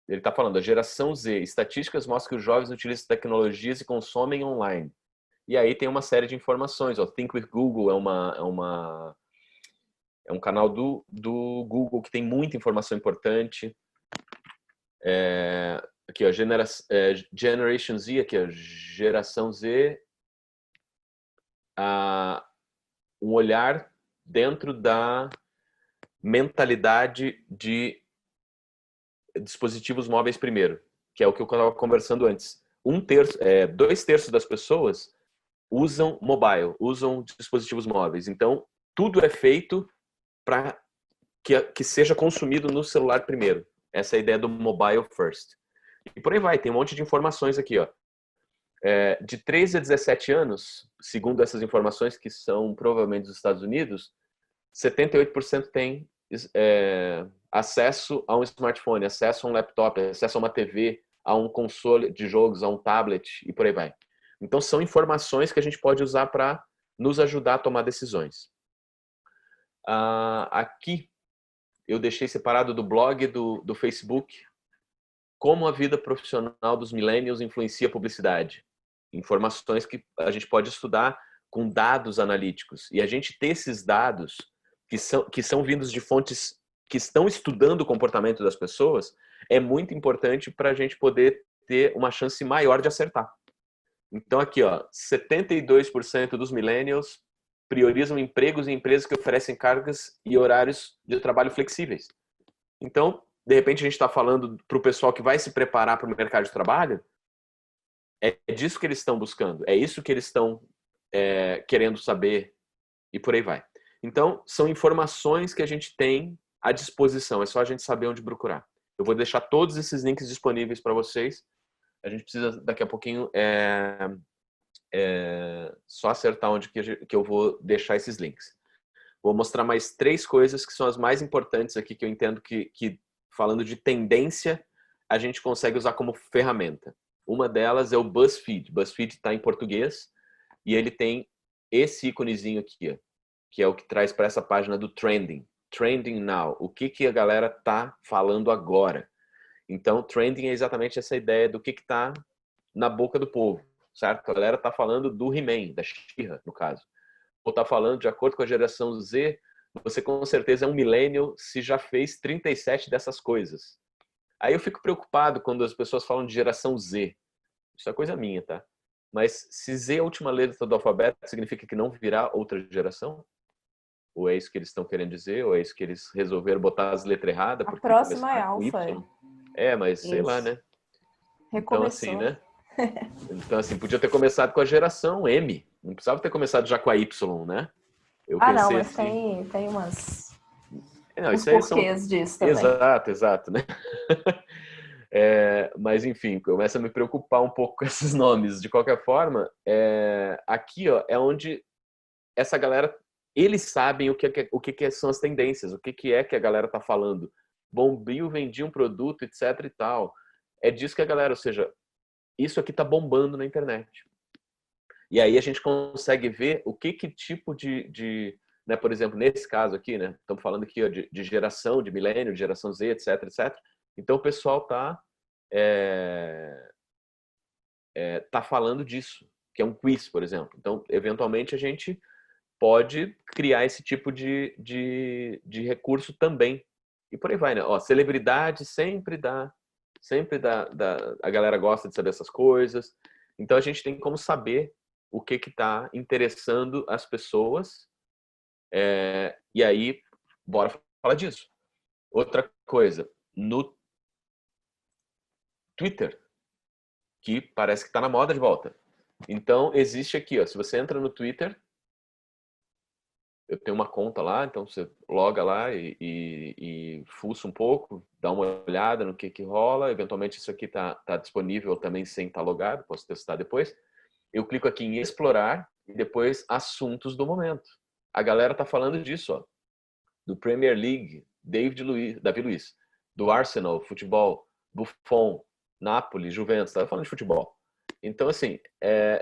ele está falando, a geração Z, estatísticas mostram que os jovens utilizam tecnologias e consomem online. E aí tem uma série de informações. O Think with Google é um canal do Google que tem muita informação importante. Aqui, ó, Generation Z, aqui, ó, geração Z, um olhar dentro da mentalidade de dispositivos móveis primeiro, que é o que eu estava conversando antes. 2/3 das pessoas usam mobile, usam dispositivos móveis. Então, tudo é feito para que seja consumido no celular primeiro. Essa é a ideia do mobile first. E por aí vai, tem um monte de informações aqui, ó. De 13 a 17 anos, segundo essas informações que são provavelmente dos Estados Unidos, 78% tem acesso a um smartphone, acesso a um laptop, acesso a uma TV, a um console de jogos, a um tablet e por aí vai. Então são informações que a gente pode usar para nos ajudar a tomar decisões. Aqui eu deixei separado do blog do Facebook como a vida profissional dos millennials influencia a publicidade. Informações que a gente pode estudar com dados analíticos. E a gente ter esses dados que são vindos de fontes que estão estudando o comportamento das pessoas é muito importante para a gente poder ter uma chance maior de acertar. Então aqui, ó, 72% dos millennials priorizam empregos em empresas que oferecem cargas e horários de trabalho flexíveis. Então, de repente a gente está falando para o pessoal que vai se preparar para o mercado de trabalho, é disso que eles estão buscando, é isso que eles estão querendo saber e por aí vai. Então, são informações que a gente tem à disposição, é só a gente saber onde procurar. Eu vou deixar todos esses links disponíveis para vocês. A gente precisa, daqui a pouquinho, só acertar onde que eu vou deixar esses links. Vou mostrar mais 3 coisas que são as mais importantes aqui, que eu entendo que falando de tendência, a gente consegue usar como ferramenta. Uma delas é o BuzzFeed. BuzzFeed está em português e ele tem esse íconezinho aqui, ó, que é o que traz para essa página do Trending. Trending Now. O que a galera tá falando agora? Então, Trending é exatamente essa ideia do que está na boca do povo, certo? A galera tá falando do He-Man, da She-Ra, no caso. Ou tá falando, de acordo com a geração Z, você com certeza é um millennial se já fez 37 dessas coisas. Aí eu fico preocupado quando as pessoas falam de geração Z. Isso é coisa minha, tá? Mas se Z é a última letra do alfabeto, significa que não virá outra geração? Ou é isso que eles estão querendo dizer? Ou é isso que eles resolveram botar as letras erradas? A próxima é alfa. Mas sei lá, né? Recomeçou. Então, assim, né? Então, assim, podia ter começado com a geração M. Não precisava ter começado já com a Y, né? Eu pensei não, mas assim, tem umas... isso aí porquês disso também. Exato, né? Mas, enfim, começa a me preocupar um pouco com esses nomes. De qualquer forma, aqui, ó, é onde essa galera eles sabem o que são as tendências, o que é que a galera tá falando. Bombril vendia um produto, etc e tal. É disso que a galera, ou seja, isso aqui tá bombando na internet. E aí a gente consegue ver o que tipo de né, por exemplo, nesse caso aqui, né, estamos falando aqui ó, de geração, de milênio, de geração Z, etc, etc. Então o pessoal tá falando disso, que é um quiz, por exemplo. Então, eventualmente, a gente pode criar esse tipo de recurso também. E por aí vai, né? Ó, celebridade sempre dá, a galera gosta de saber essas coisas. Então, a gente tem como saber o que está interessando as pessoas. E aí, bora falar disso. Outra coisa, no Twitter, que parece que está na moda de volta. Então, existe aqui, ó, se você entra no Twitter, eu tenho uma conta lá, então você loga lá e fuça um pouco, dá uma olhada no que rola. Eventualmente, isso aqui tá disponível também sem estar logado, posso testar depois. Eu clico aqui em explorar e depois assuntos do momento. A galera tá falando disso, ó, do Premier League, Davi Luiz, do Arsenal, futebol, Buffon, Napoli, Juventus, tá falando de futebol. Então, assim,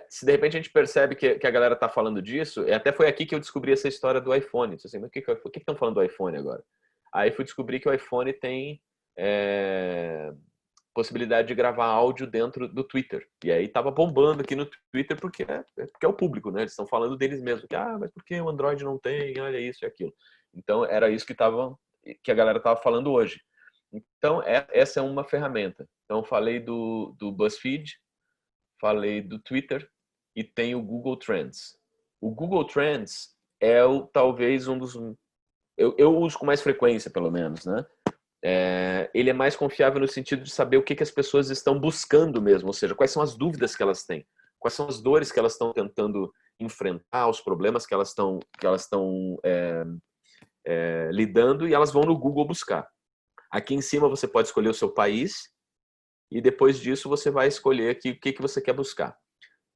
se de repente a gente percebe que a galera tá falando disso, até foi aqui que eu descobri essa história do iPhone. Assim, mas o que estão falando do iPhone agora? Aí fui descobrir que o iPhone tem possibilidade de gravar áudio dentro do Twitter. E aí tava bombando aqui no Twitter porque é o público, né? Eles estão falando deles mesmos. Mas por que o Android não tem? Olha isso e aquilo. Então, era isso que a galera tava falando hoje. Então, essa é uma ferramenta. Então, falei do BuzzFeed, falei do Twitter e tem o Google Trends. O Google Trends é talvez um dos... Eu uso com mais frequência, pelo menos, né? Ele é mais confiável no sentido de saber o que as pessoas estão buscando mesmo, ou seja, quais são as dúvidas que elas têm, quais são as dores que elas estão tentando enfrentar, os problemas que elas estão lidando, e elas vão no Google buscar. Aqui em cima você pode escolher o seu país e depois disso você vai escolher aqui o que você quer buscar.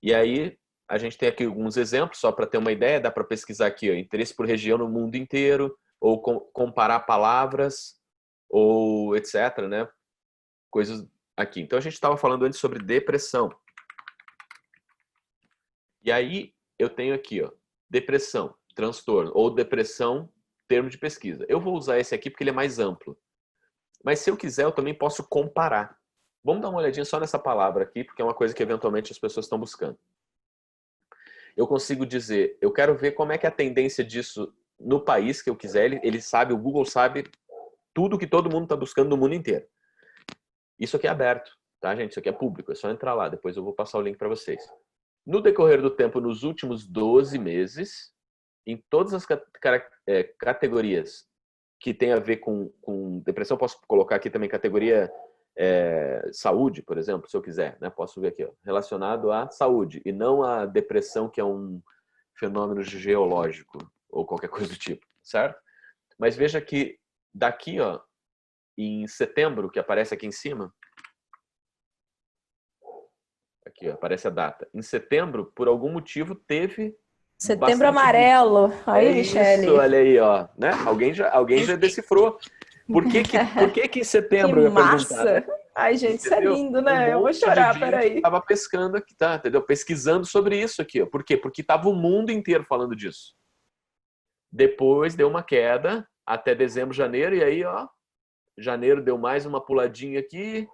E aí a gente tem aqui alguns exemplos, só para ter uma ideia, dá para pesquisar aqui, ó, interesse por região no mundo inteiro, ou comparar palavras, ou etc, né? Coisas aqui. Então a gente estava falando antes sobre depressão. E aí eu tenho aqui, ó, depressão, transtorno, ou depressão, termo de pesquisa. Eu vou usar esse aqui porque ele é mais amplo. Mas se eu quiser, eu também posso comparar. Vamos dar uma olhadinha só nessa palavra aqui, porque é uma coisa que eventualmente as pessoas estão buscando. Eu consigo dizer, eu quero ver como é que é a tendência disso no país que eu quiser. Ele sabe, o Google sabe tudo que todo mundo está buscando no mundo inteiro. Isso aqui é aberto, tá, gente? Isso aqui é público, é só entrar lá. Depois eu vou passar o link para vocês. No decorrer do tempo, nos últimos 12 meses, em todas as categorias que tem a ver com depressão, posso colocar aqui também categoria saúde, por exemplo, se eu quiser, né? Posso ver aqui, ó, relacionado à saúde e não à depressão, que é um fenômeno geológico ou qualquer coisa do tipo, certo? Mas veja que daqui, ó, em setembro, que aparece aqui em cima, aqui, ó, aparece a data. Em setembro, por algum motivo, teve Setembro Amarelo. Aí, Michele. Isso, olha aí, ó, né? Alguém já decifrou. Por que em setembro? Que massa! Ai, gente, isso é lindo, né? Eu vou chorar, peraí. Tava pescando aqui, tá? Entendeu? Pesquisando sobre isso aqui, ó. Por quê? Porque tava o mundo inteiro falando disso. Depois deu uma queda até dezembro, janeiro, e aí, ó, janeiro deu mais uma puladinha aqui.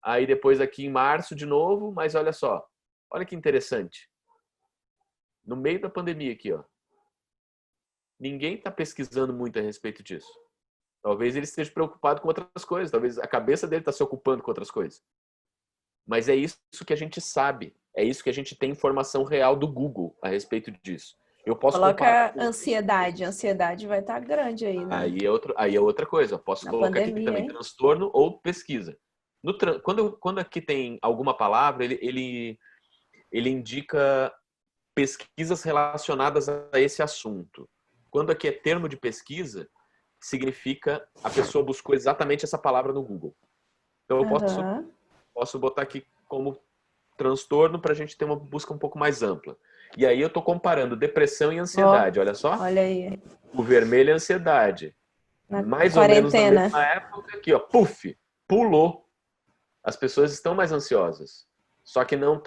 Aí depois aqui em março de novo, mas olha só. Olha que interessante. No meio da pandemia aqui, ó. Ninguém tá pesquisando muito a respeito disso. Talvez ele esteja preocupado com outras coisas. Talvez a cabeça dele está se ocupando com outras coisas. Mas é isso que a gente sabe. É isso que a gente tem informação real do Google a respeito disso. Eu posso colocar ansiedade. A ansiedade vai estar grande aí, né? Aí é outra coisa. Eu posso colocar pandemia, aqui também transtorno ou pesquisa. Quando aqui tem alguma palavra, ele indica pesquisas relacionadas a esse assunto. Quando aqui é termo de pesquisa, significa a pessoa buscou exatamente essa palavra no Google. Então eu posso botar aqui como transtorno para a gente ter uma busca um pouco mais ampla. E aí eu tô comparando depressão e ansiedade, olha só. Olha aí. O vermelho é ansiedade. Na Mais ou menos na quarentena. mesma época aqui, ó, puf, pulou. As pessoas estão mais ansiosas. Só que não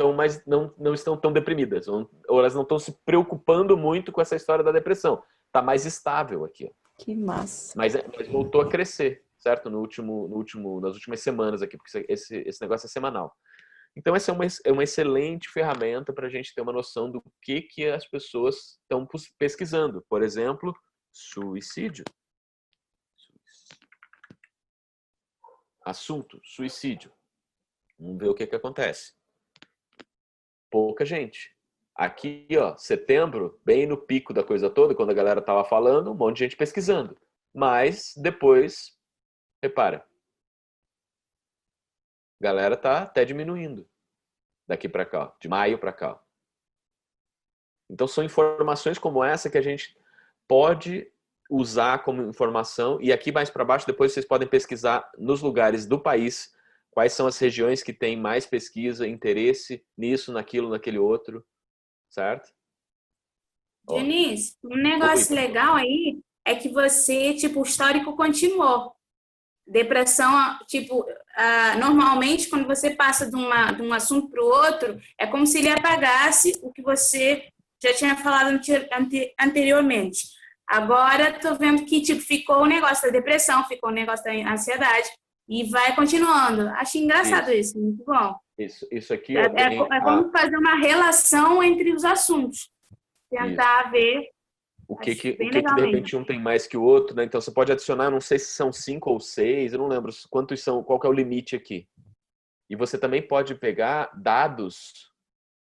estão tão deprimidas. Ou elas não estão se preocupando muito com essa história da depressão. Tá mais estável aqui, ó. Que massa. Mas voltou a crescer, certo? Nas últimas semanas aqui, porque esse negócio é semanal. Então, essa é uma excelente ferramenta para a gente ter uma noção do que as pessoas estão pesquisando. Por exemplo, suicídio. Assunto, suicídio. Vamos ver o que acontece. Pouca gente. Aqui, ó, setembro, bem no pico da coisa toda, quando a galera tava falando, um monte de gente pesquisando. Mas depois, repara, a galera tá até diminuindo daqui para cá, ó, de maio para cá. Então são informações como essa que a gente pode usar como informação, e aqui mais para baixo depois vocês podem pesquisar nos lugares do país quais são as regiões que têm mais pesquisa, interesse nisso, naquilo, naquele outro, certo? Dionísio, um negócio legal aí é que você, tipo, o histórico continuou. Depressão, tipo, normalmente quando você passa de um assunto para o outro, é como se ele apagasse o que você já tinha falado anteriormente. Agora, estou vendo que tipo, ficou o negócio da depressão, ficou o negócio da ansiedade e vai continuando. Acho engraçado isso muito bom. Isso aqui é como fazer uma relação entre os assuntos. Tentar ver o que de repente um tem mais que o outro, né? Então você pode adicionar, não sei se são 5 ou 6, eu não lembro quantos são, qual que é o limite aqui. E você também pode pegar dados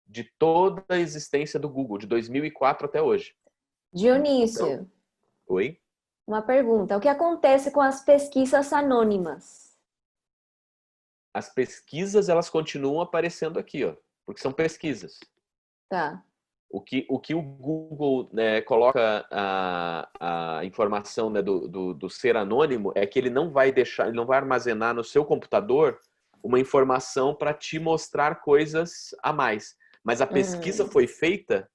de toda a existência do Google, de 2004 até hoje. Dionísio. Então, oi? Uma pergunta. O que acontece com as pesquisas anônimas? As pesquisas, elas continuam aparecendo aqui, ó, porque são pesquisas. Tá. O que o Google, né, coloca a informação, né, do ser anônimo é que ele não vai armazenar no seu computador uma informação para te mostrar coisas a mais. Mas a pesquisa foi feita,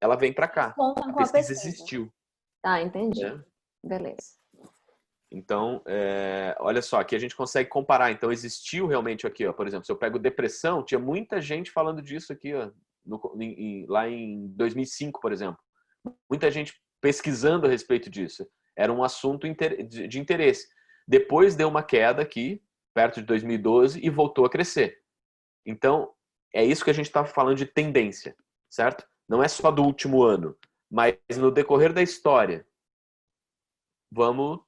ela vem para cá. A pesquisa existiu. Tá, entendi. Beleza. Então, olha só, aqui a gente consegue comparar. Então, existiu realmente aqui, ó, por exemplo, se eu pego depressão, tinha muita gente falando disso aqui, ó, lá em 2005, por exemplo. Muita gente pesquisando a respeito disso. Era um assunto de interesse. Depois deu uma queda aqui, perto de 2012, e voltou a crescer. Então, é isso que a gente está falando de tendência, certo? Não é só do último ano, mas no decorrer da história. Vamos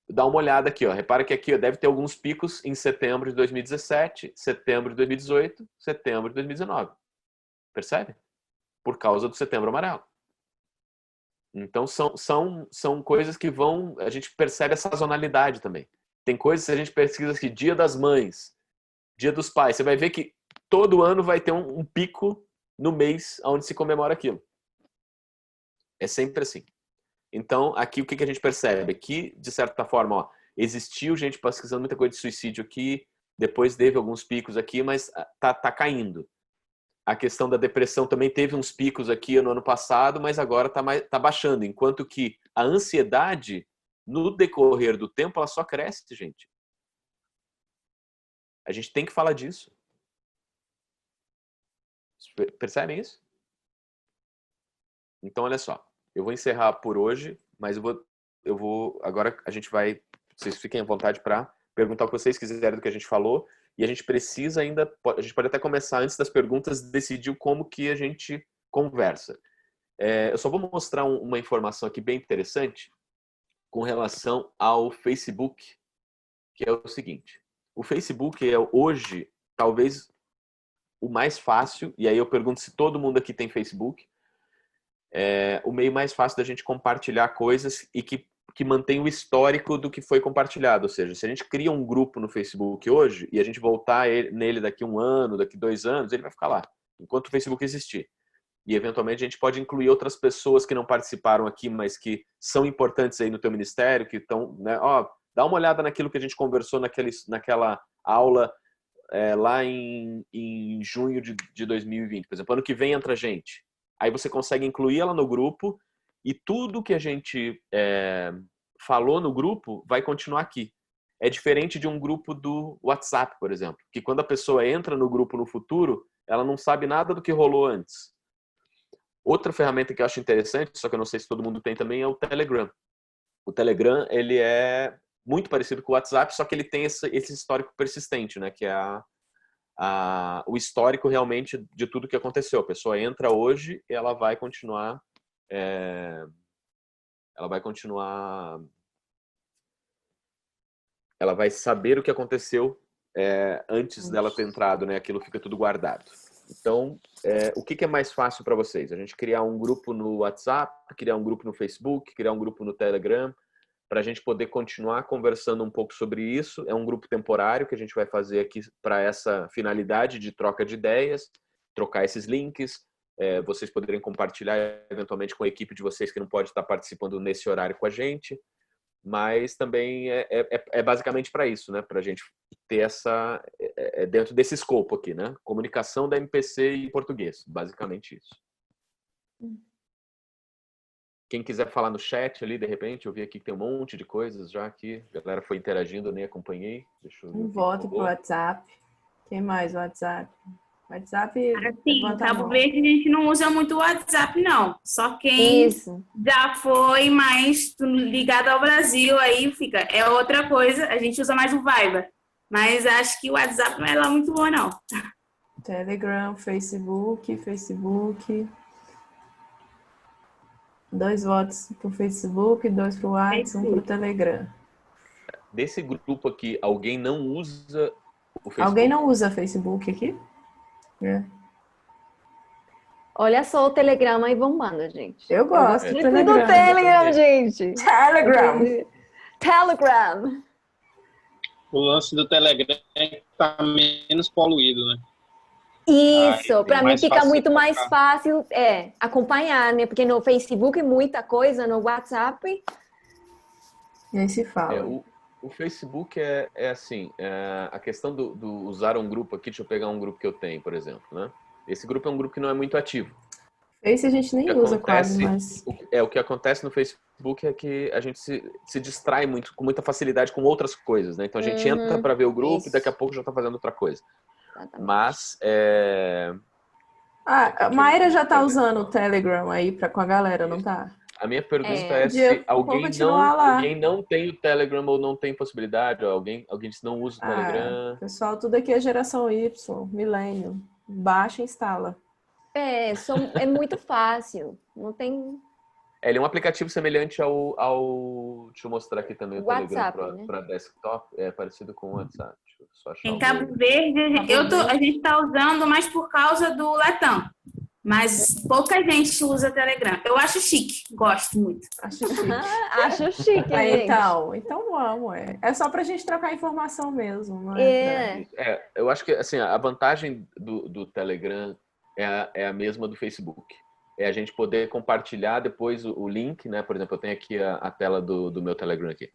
dar uma olhada aqui, ó. Repara que aqui, ó, deve ter alguns picos em setembro de 2017, setembro de 2018, setembro de 2019. Percebe? Por causa do Setembro Amarelo. Então, são coisas que vão... A gente percebe a sazonalidade também. Tem coisas que a gente pesquisa aqui, Dia das Mães, Dia dos Pais. Você vai ver que todo ano vai ter um pico no mês onde se comemora aquilo. É sempre assim. Então, aqui o que a gente percebe? Que, de certa forma, ó, existiu gente pesquisando muita coisa de suicídio aqui, depois teve alguns picos aqui, mas tá caindo. A questão da depressão também teve uns picos aqui no ano passado, mas agora tá baixando. Enquanto que a ansiedade, no decorrer do tempo, ela só cresce, gente. A gente tem que falar disso. Percebem isso? Então, olha só. Eu vou encerrar por hoje, mas eu vou agora a gente vai... Vocês fiquem à vontade para perguntar o que vocês quiserem do que a gente falou. E a gente precisa ainda, a gente pode até começar antes das perguntas, decidir como que a gente conversa. Eu só vou mostrar uma informação aqui bem interessante com relação ao Facebook, que é o seguinte. O Facebook é hoje, talvez, o mais fácil, e aí eu pergunto se todo mundo aqui tem Facebook, o meio mais fácil da gente compartilhar coisas e que mantém o histórico do que foi compartilhado. Ou seja, se a gente cria um grupo no Facebook hoje e a gente voltar nele daqui 1 ano, daqui 2 anos, ele vai ficar lá, enquanto o Facebook existir. E, eventualmente, a gente pode incluir outras pessoas que não participaram aqui, mas que são importantes aí no teu ministério, que estão, né, ó, dá uma olhada naquilo que a gente conversou naquela aula lá em junho de 2020. Por exemplo, ano que vem entra gente. aí você consegue incluir ela no grupo e tudo que a gente falou no grupo vai continuar aqui. É diferente de um grupo do WhatsApp, por exemplo, que quando a pessoa entra no grupo no futuro, ela não sabe nada do que rolou antes. Outra ferramenta que eu acho interessante, só que eu não sei se todo mundo tem também, é o Telegram. O Telegram, ele é muito parecido com o WhatsApp, só que ele tem esse histórico persistente, né? Que é o histórico realmente de tudo que aconteceu. A pessoa entra hoje e ela vai continuar... ela vai saber o que aconteceu antes dela ter entrado, né? Aquilo fica tudo guardado. Então, o que é mais fácil para vocês? A gente criar um grupo no WhatsApp, criar um grupo no Facebook, criar um grupo no Telegram, para a gente poder continuar conversando um pouco sobre isso. É um grupo temporário que a gente vai fazer aqui para essa finalidade de troca de ideias, trocar esses links, vocês poderem compartilhar eventualmente com a equipe de vocês que não pode estar participando nesse horário com a gente. Mas também é basicamente para isso, né? Para a gente ter dentro desse escopo aqui, né? Comunicação da MPC em português, basicamente isso. Quem quiser falar no chat ali, de repente, eu vi aqui que tem um monte de coisas já aqui. A galera foi interagindo, eu nem acompanhei. Deixa eu ver. Um voto pro WhatsApp. Quem mais? WhatsApp. WhatsApp. Assim, Cabo Verde a gente não usa muito o WhatsApp, não. Só quem já foi mais ligado ao Brasil, aí fica. É outra coisa, a gente usa mais o Viber. Mas acho que o WhatsApp não é lá muito bom, não. Telegram, Facebook. 2 votos pro Facebook, 2 pro WhatsApp, 1 pro Telegram. Desse grupo aqui, alguém não usa o Facebook? Alguém não usa Facebook aqui? Olha só o Telegram aí bombando, gente. Eu gosto do Telegram, gente. Telegram. O lance do Telegram é que tá menos poluído, né? Isso, para mim fica muito mais fácil acompanhar, né? Porque no Facebook muita coisa, no WhatsApp nem se fala. O Facebook é assim, a questão do usar um grupo aqui, deixa eu pegar um grupo que eu tenho, por exemplo, né? Esse grupo é um grupo que não é muito ativo. Esse a gente nem usa quase, mas... O que acontece no Facebook é que a gente se distrai muito, com muita facilidade com outras coisas, né? Então a gente entra para ver o grupo e daqui a pouco já está fazendo outra coisa. Exatamente. Mas... a Mayra já está usando o Telegram aí com a galera, não tá? A minha pergunta é se alguém não tem o Telegram ou não tem possibilidade, ou alguém não usa o Telegram. Pessoal, tudo aqui é geração Y, milênio. Baixa e instala. É muito fácil. Não tem... Ele é um aplicativo semelhante ao... Deixa eu mostrar aqui também o WhatsApp, Telegram para desktop. É parecido com o WhatsApp. Deixa eu só achar em Cabo Verde, a gente está usando mais por causa do Latam. Mas pouca gente usa Telegram. Eu acho chique, gosto muito. Acho chique. Acho chique, gente. Então vamos, É só pra gente trocar informação mesmo, não eu acho que assim, a vantagem do Telegram é a mesma do Facebook. É a gente poder compartilhar depois o link, né? Por exemplo, eu tenho aqui a tela do meu Telegram aqui.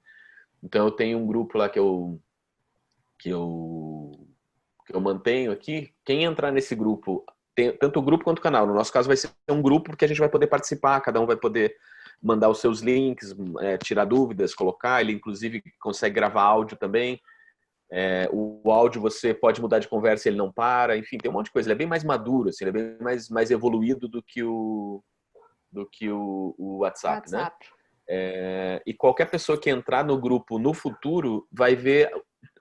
Então eu tenho um grupo lá que eu mantenho aqui. Quem entrar nesse grupo, tanto o grupo quanto o canal. No nosso caso vai ser um grupo porque a gente vai poder participar, cada um vai poder mandar os seus links, tirar dúvidas, colocar. Ele inclusive consegue gravar áudio também. O áudio você pode mudar de conversa e ele não para. Enfim, tem um monte de coisa. Ele é bem mais maduro, assim, ele é bem mais evoluído do que o WhatsApp, né? E qualquer pessoa que entrar no grupo no futuro vai ver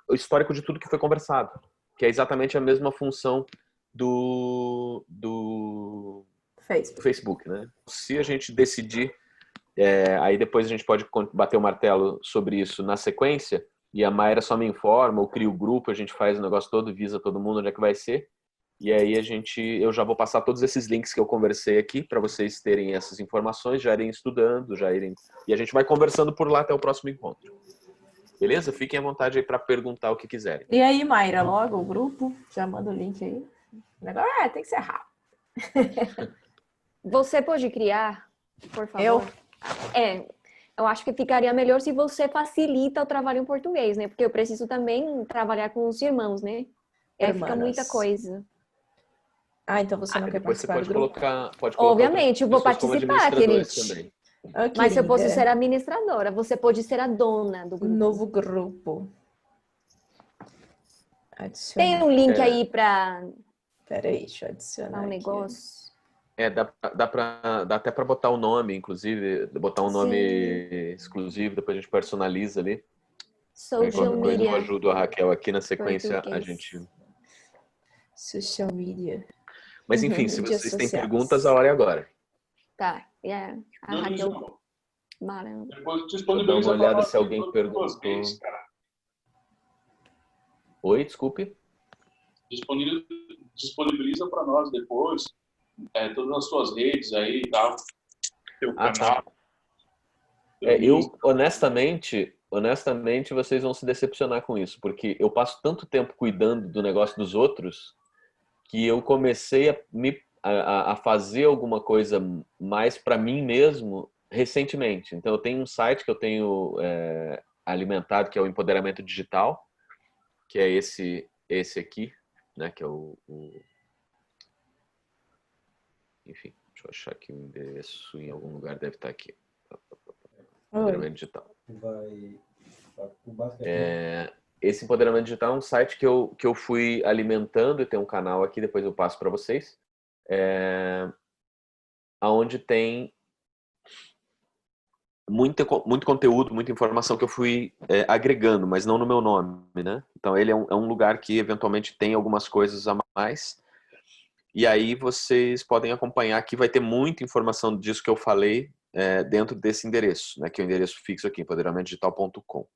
o histórico de tudo que foi conversado, que é exatamente a mesma função do Facebook, né? Se a gente decidir, aí depois a gente pode bater o martelo sobre isso na sequência, e a Mayra só me informa, ou cria o grupo, a gente faz o negócio todo, visa todo mundo onde é que vai ser, e aí eu já vou passar todos esses links que eu conversei aqui para vocês terem essas informações, já irem estudando, e a gente vai conversando por lá até o próximo encontro. Beleza? Fiquem à vontade aí para perguntar o que quiserem. E aí, Mayra, logo o grupo, já manda o link aí. O negócio tem que ser rápido. Você pode criar, por favor? Eu acho que ficaria melhor se você facilita o trabalho em português, né? Porque eu preciso também trabalhar com os irmãos, né? Fica muita coisa. Ah, então você não quer Depois você participar pode do grupo? colocar Obviamente, eu vou pessoas como participar, administradores querido. também. Ok, Mas eu posso querida. ser administradora, você pode ser a dona do grupo. Novo grupo. Tem Adicionar. um link aí para Peraí, deixa eu adicionar um aqui. negócio. Dá até para botar o nome, inclusive, botar um nome exclusivo, depois a gente personaliza ali. Social Qualquer coisa eu media. ajudo a Raquel aqui na sequência, a Português. gente... Social media. Mas enfim, se Mídias vocês têm sociais. perguntas, a hora é agora. Tá, a Raquel Barão. Depois Deixa eu dar disponibiliza uma pra olhada nós se alguém depois, perguntou. vez, cara. Oi, desculpe. Disponibiliza para nós depois todas as suas redes aí e tal. Teu canal. Eu, honestamente, vocês vão se decepcionar com isso, porque eu passo tanto tempo cuidando do negócio dos outros que eu comecei a fazer alguma coisa mais para mim mesmo recentemente. Então, eu tenho um site que eu tenho alimentado, que é o Empoderamento Digital, que é esse aqui, né? Que é Enfim, deixa eu achar aqui o endereço em algum lugar, deve estar aqui. Empoderamento Digital. Esse Empoderamento Digital é um site que eu fui alimentando, e tem um canal aqui, depois eu passo para vocês, onde tem muito conteúdo, muita informação que eu fui agregando, mas não no meu nome, né? Então ele é um lugar que eventualmente tem algumas coisas a mais, e aí vocês podem acompanhar aqui, vai ter muita informação disso que eu falei dentro desse endereço, né? Que é o endereço fixo aqui, empoderamentodigital.com.